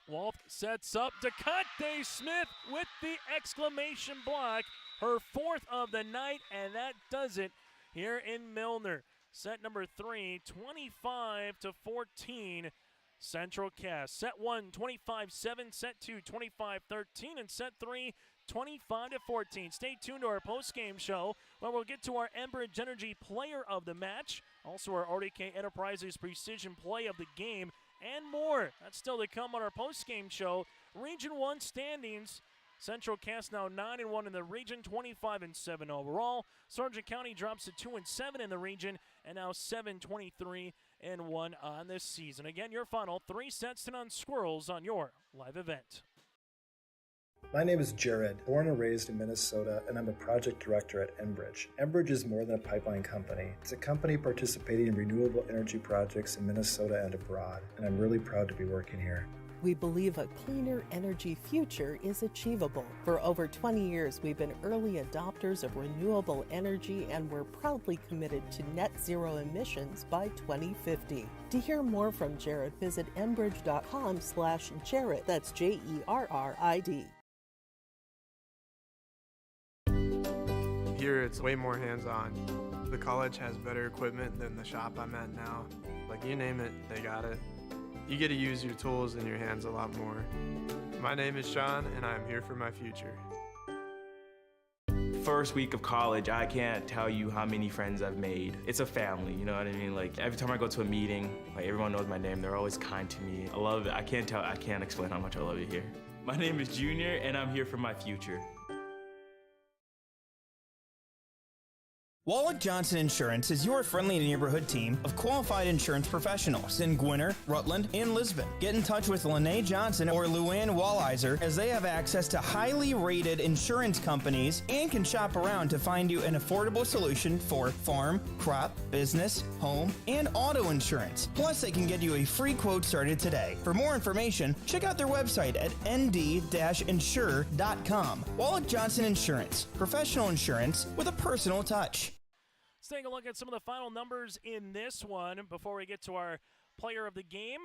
Walth sets up. DeConte Smith with the exclamation block. her 4th of the night, and that does it here in Milner. Set number 3, 25-14. Central Cass. Set 1, 25-7. Set 2, 25-13. And set 3, 25-14. Stay tuned to our post-game show where we'll get to our Enbridge Energy Player of the Match, also our RDK Enterprises Precision Play of the Game, and more. That's still to come on our post-game show. Region 1 standings. Central Cass now 9-1 in the region, 25-7 overall. Sargent County drops to 2-7 in the region, and now 7-23-1 on this season. Again, your final 3 sets to none Squirrels on your live event. My name is Jared, born and raised in Minnesota, and I'm a project director at Enbridge. Enbridge is more than a pipeline company. It's a company participating in renewable energy projects in Minnesota and abroad, and I'm really proud to be working here. We believe a cleaner energy future is achievable. For over 20 years, we've been early adopters of renewable energy, and we're proudly committed to net zero emissions by 2050. To hear more from Jared, visit enbridge.com/Jared. That's JERRID. Here it's way more hands-on. The college has better equipment than the shop I'm at now. Like, you name it, they got it. You get to use your tools and your hands a lot more. My name is Sean, and I'm here for my future. First week of college, I can't tell you how many friends I've made. It's a family, you know what I mean? Like, every time I go to a meeting, like, everyone knows my name. They're always kind to me. I love it. I can't explain how much I love it here. My name is Junior, and I'm here for my future. Wallach Johnson Insurance is your friendly neighborhood team of qualified insurance professionals in Gwinner, Rutland, and Lisbon. Get in touch with Lene Johnson or Luann Walliser, as they have access to highly rated insurance companies and can shop around to find you an affordable solution for farm, crop, business, home, and auto insurance. Plus, they can get you a free quote started today. For more information, check out their website at nd-insure.com. Wallach Johnson Insurance, professional insurance with a personal touch. Let's take a look at some of the final numbers in this one before we get to our player of the game.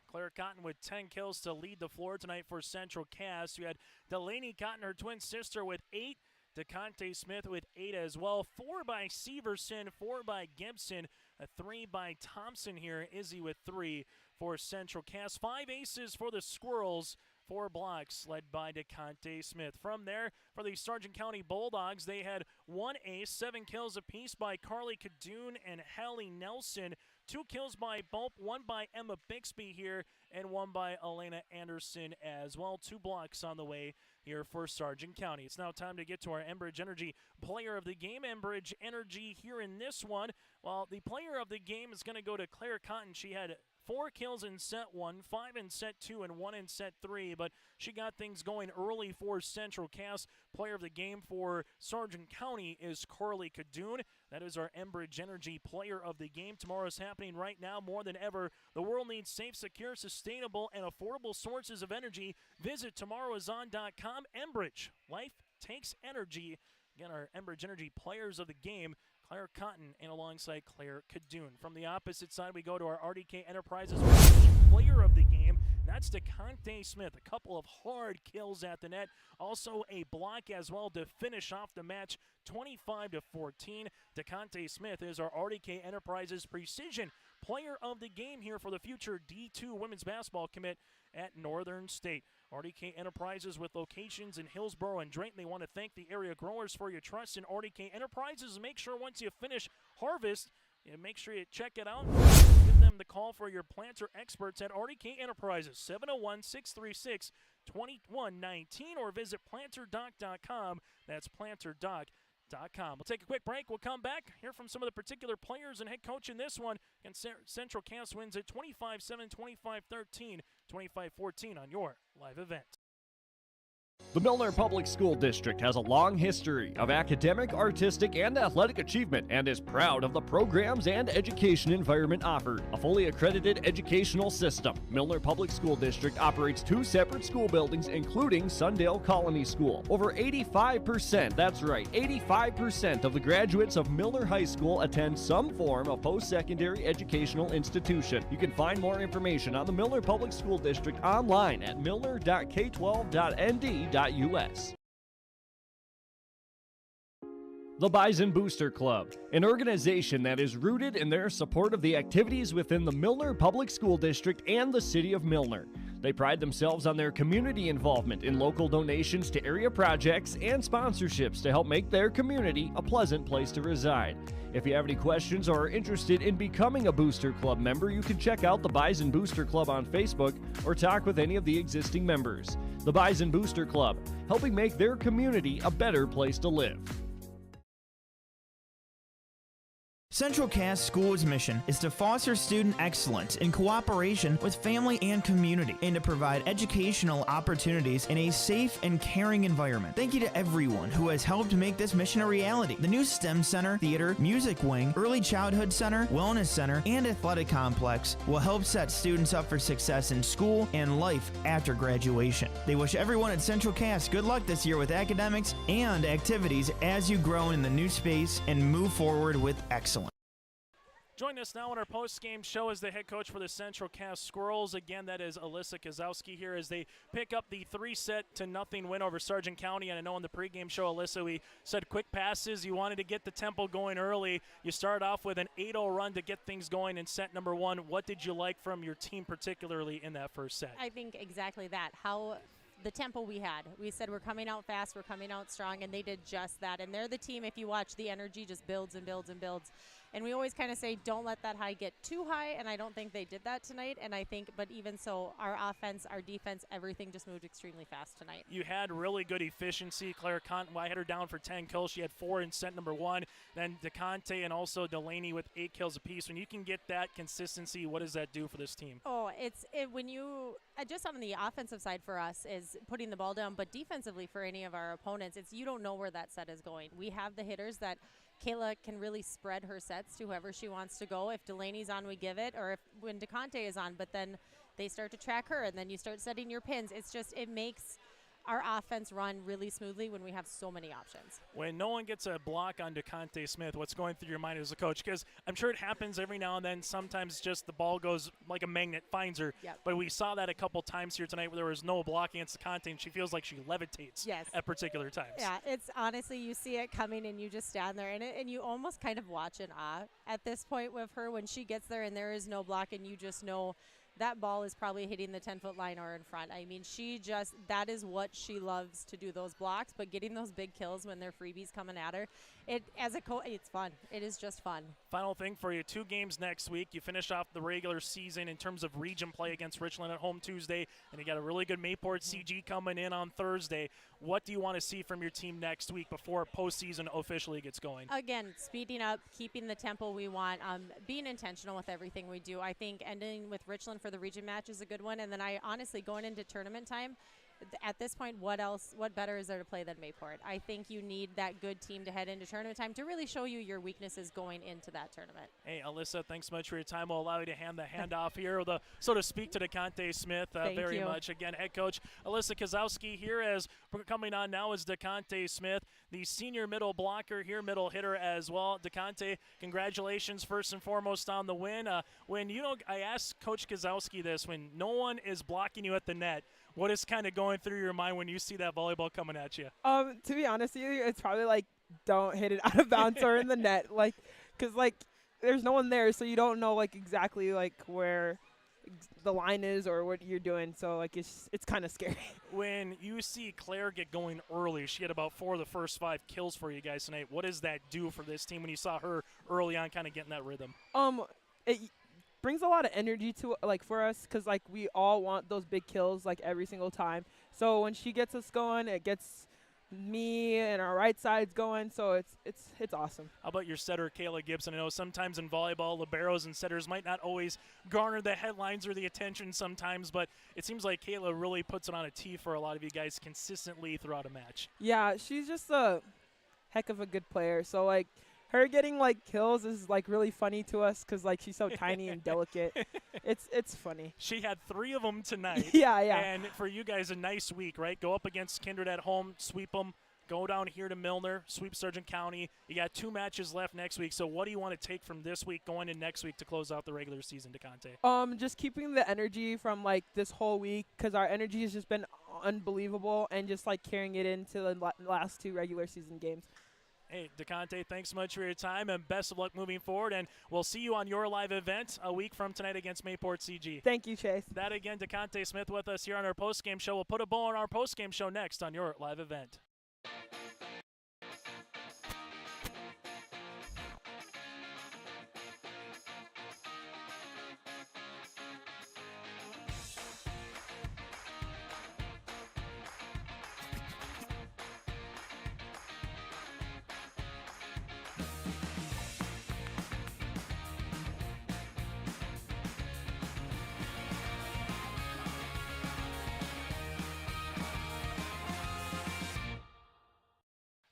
Claire Cotton with 10 kills to lead the floor tonight for Central Cass. We had Delaney Cotton, her twin sister, with 8. DeConte Smith with 8 as well. 4 by Severson, 4 by Gibson, a 3 by Thompson here. Izzy with 3 for Central Cass. 5 aces for the Squirrels. 4 blocks led by DeConte Smith. From there, for the Sargent County Bulldogs, they had 1 ace, 7 kills apiece by Carly Cadoon and Hallie Nelson. 2 kills by Bope, 1 by Emma Bixby here, and 1 by Elena Anderson as well. 2 blocks on the way here for Sargent County. It's now time to get to our Enbridge Energy Player of the Game. Enbridge Energy here in this one. Well, the Player of the Game is going to go to Claire Cotton. She had 4 kills in set 1, 5 in set 2, and 1 in set 3, but she got things going early for Central Cass. Player of the game for Sargent County is Carly Cadoon. That is our Enbridge Energy Player of the Game. Tomorrow is happening right now more than ever. The world needs safe, secure, sustainable, and affordable sources of energy. Visit tomorrowison.com. Enbridge, life takes energy. Again, our Enbridge Energy Players of the Game, Claire Cotton and alongside Claire Cadoon. From the opposite side, we go to our RDK Enterprises Player of the Game. That's DeConte Smith. A couple of hard kills at the net. Also a block as well to finish off the match, 25-14. DeConte Smith is our RDK Enterprises Precision Player of the Game here for the future D2 women's basketball commit at Northern State. RDK Enterprises with locations in Hillsborough and Drayton. They want to thank the area growers for your trust in RDK Enterprises. Make sure once you finish harvest, make sure you check it out. Give them the call for your planter experts at RDK Enterprises, 701-636-2119, or visit planterdoc.com. That's planterdoc.com. We'll take a quick break. We'll come back, hear from some of the particular players and head coach in this one. And Central Cass wins at 25-7, 25-13, 25-14 on your live event. The Milner Public School District has a long history of academic, artistic, and athletic achievement and is proud of the programs and education environment offered. A fully accredited educational system, Milner Public School District operates 2 separate school buildings, including Sundale Colony School. Over 85%, that's right, 85% of the graduates of Milner High School attend some form of post-secondary educational institution. You can find more information on the Milner Public School District online at milner.k12.nd.us. The Bison Booster Club, an organization that is rooted in their support of the activities within the Milner Public School District and the City of Milner. They pride themselves on their community involvement in local donations to area projects and sponsorships to help make their community a pleasant place to reside. If you have any questions or are interested in becoming a Booster Club member, you can check out the Bison Booster Club on Facebook or talk with any of the existing members. The Bison Booster Club, helping make their community a better place to live. Central Cass School's mission is to foster student excellence in cooperation with family and community and to provide educational opportunities in a safe and caring environment. Thank you to everyone who has helped make this mission a reality. The new STEM Center, Theater, Music Wing, Early Childhood Center, Wellness Center, and Athletic Complex will help set students up for success in school and life after graduation. They wish everyone at Central Cass good luck this year with academics and activities as you grow in the new space and move forward with excellence. Join us now on our post-game show as the head coach for the Central Cass Squirrels. Again, that is Alyssa Kozowski here as they pick up the 3-0 win over Sargent County. And I know on the pregame show, Alyssa, we said quick passes. You wanted to get the tempo going early. You start off with an 8-0 run to get things going in set number 1. What did you like from your team, particularly in that first set? I think exactly that. How the tempo we had. We said we're coming out fast, we're coming out strong, and they did just that. And they're the team, if you watch, the energy just builds and builds and builds. And we always kind of say, don't let that high get too high, and I don't think they did that tonight. And I think, but even so, our offense, our defense, everything just moved extremely fast tonight. You had really good efficiency. Claire Conton, I had her down for 10 kills. She had 4 in set number 1. Then DeConte and also Delaney with 8 kills apiece. When you can get that consistency, what does that do for this team? Oh, when you, just on the offensive side for us is putting the ball down, but defensively for any of our opponents, it's you don't know where that set is going. We have the hitters that Kayla can really spread her sets to whoever she wants to go. If Delaney's on, we give it, or when DeConte is on, but then they start to track her, and then you start setting your pins. It's just, it makes our offense run really smoothly when we have so many options. When no one gets a block on DeConte Smith, what's going through your mind as a coach? Because I'm sure it happens every now and then. Sometimes just the ball goes like a magnet, finds her. Yep. But we saw that a couple times here tonight where there was no block against DeConte, and she feels like she levitates at particular times. Yeah, it's honestly, you see it coming, and you just stand there, and you almost kind of watch in awe at this point with her when she gets there and there is no block, and you just know that ball is probably hitting the 10-foot line or in front. I mean, that is what she loves to do, those blocks, but getting those big kills when they're freebies coming at her, as a coach, it's fun. It is just fun. Final thing for you, 2 games next week. You finish off the regular season in terms of region play against Richland at home Tuesday, and you got a really good Mayport CG coming in on Thursday. What do you want to see from your team next week before postseason officially gets going? Again, speeding up, keeping the tempo we want, being intentional with everything we do. I think ending with Richland for the region match is a good one, and then I honestly, going into tournament time, at this point, what better is there to play than Mayport? I think you need that good team to head into tournament time to really show you your weaknesses going into that tournament. Hey, Alyssa, thanks so much for your time. We'll allow you to hand the handoff here, so to speak, to DeConte Smith very much. Again, head coach Alyssa Kozowski here. As coming on now is DeConte Smith, the senior middle blocker here, middle hitter as well. DeConte, congratulations first and foremost on the win. I asked Coach Kozowski this, when no one is blocking you at the net, what is kind of going through your mind when you see that volleyball coming at you? To be honest with you, it's probably like, don't hit it out of bounds or in the net, because there's no one there, so you don't know exactly where the line is or what you're doing. So it's kind of scary. When you see Claire get going early, she had about 4 of the first 5 kills for you guys tonight. What does that do for this team when you saw her early on, kind of getting that rhythm? It brings a lot of energy to for us, because we all want those big kills every single time. So when she gets us going, it gets me and our right sides going, so it's awesome. How about your setter, Kayla Gibson? I know sometimes in volleyball, liberos and setters might not always garner the headlines or the attention sometimes, but it seems like Kayla really puts it on a tee for a lot of you guys consistently throughout a match. Yeah, she's just a heck of a good player. So her getting kills is really funny to us, because she's so tiny and delicate. It's funny. She had 3 of them tonight. Yeah. And for you guys, a nice week, right? Go up against Kindred at home, sweep them. Go down here to Milner, sweep Sargent County. You got 2 matches left next week. So what do you want to take from this week going in next week to close out the regular season, DeConte? Just keeping the energy from this whole week, because our energy has just been unbelievable, and just carrying it into the last 2 regular season games. Hey, DeConte, thanks so much for your time, and best of luck moving forward. And we'll see you on your live event a week from tonight against Mayport CG. Thank you, Chase. That again, DeConte Smith with us here on our postgame show. We'll put a bow on our postgame show next on your live event.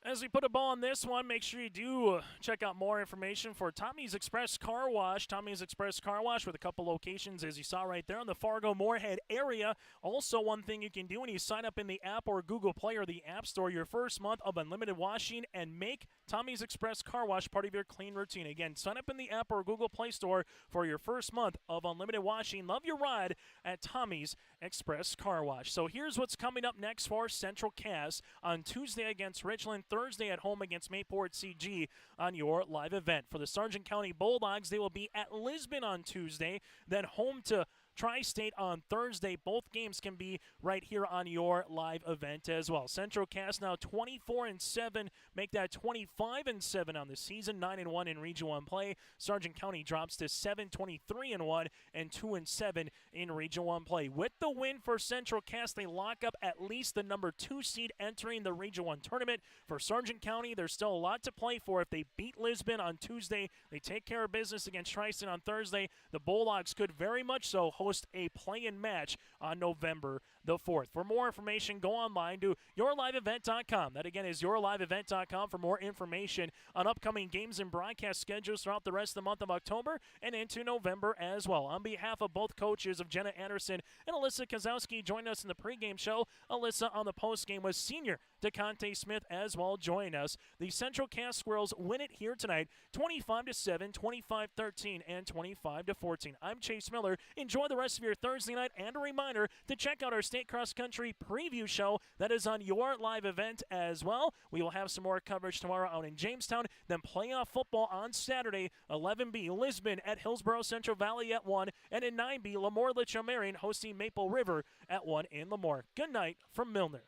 As we put a bow on this one, make sure you do check out more information for Tommy's Express Car Wash. Tommy's Express Car Wash with a couple locations, as you saw right there in the Fargo-Moorhead area. Also, one thing you can do when you sign up in the app or Google Play or the App Store, your first month of unlimited washing, and make Tommy's Express Car Wash part of your clean routine. Again, sign up in the app or Google Play Store for your first month of unlimited washing. Love your ride at Tommy's Express Car Wash. So here's what's coming up next for Central Cass on Tuesday against Richland, Thursday at home against Mayport CG on your live event. For the Sargent County Bulldogs, they will be at Lisbon on Tuesday, then home to Tri-State on Thursday. Both games can be right here on your live event as well. Central Cass now 24-7, make that 25-7 on the season, 9-1 in Region 1 play. Sargent County drops to 7-23-1 and 2-7 in Region 1 play. With the win for Central Cass, they lock up at least the number 2 seed entering the Region 1 tournament. For Sargent County, there's still a lot to play for. If they beat Lisbon on Tuesday, they take care of business against Tri-State on Thursday, the Bulldogs could very much so host a play-in match on November the 4th. For more information, go online to yourliveevent.com. That again is yourliveevent.com for more information on upcoming games and broadcast schedules throughout the rest of the month of October and into November as well. On behalf of both coaches of Jenna Anderson and Alyssa Kozowski, join us in the pregame show. Alyssa on the postgame with senior DeConte Smith as well. Join us. The Central Cass Squirrels win it here tonight, 25-7, 25-13, and 25-14. I'm Chase Miller. Enjoy the rest of your Thursday night, and a reminder to check out our state cross country preview show that is on your live event as well. We will have some more coverage tomorrow out in Jamestown, then playoff football on Saturday, 11B Lisbon at Hillsborough Central Valley at 1, and in 9B Lemoore Litchfield Marion hosting Maple River at 1 in Lemoore. Good night from Milner.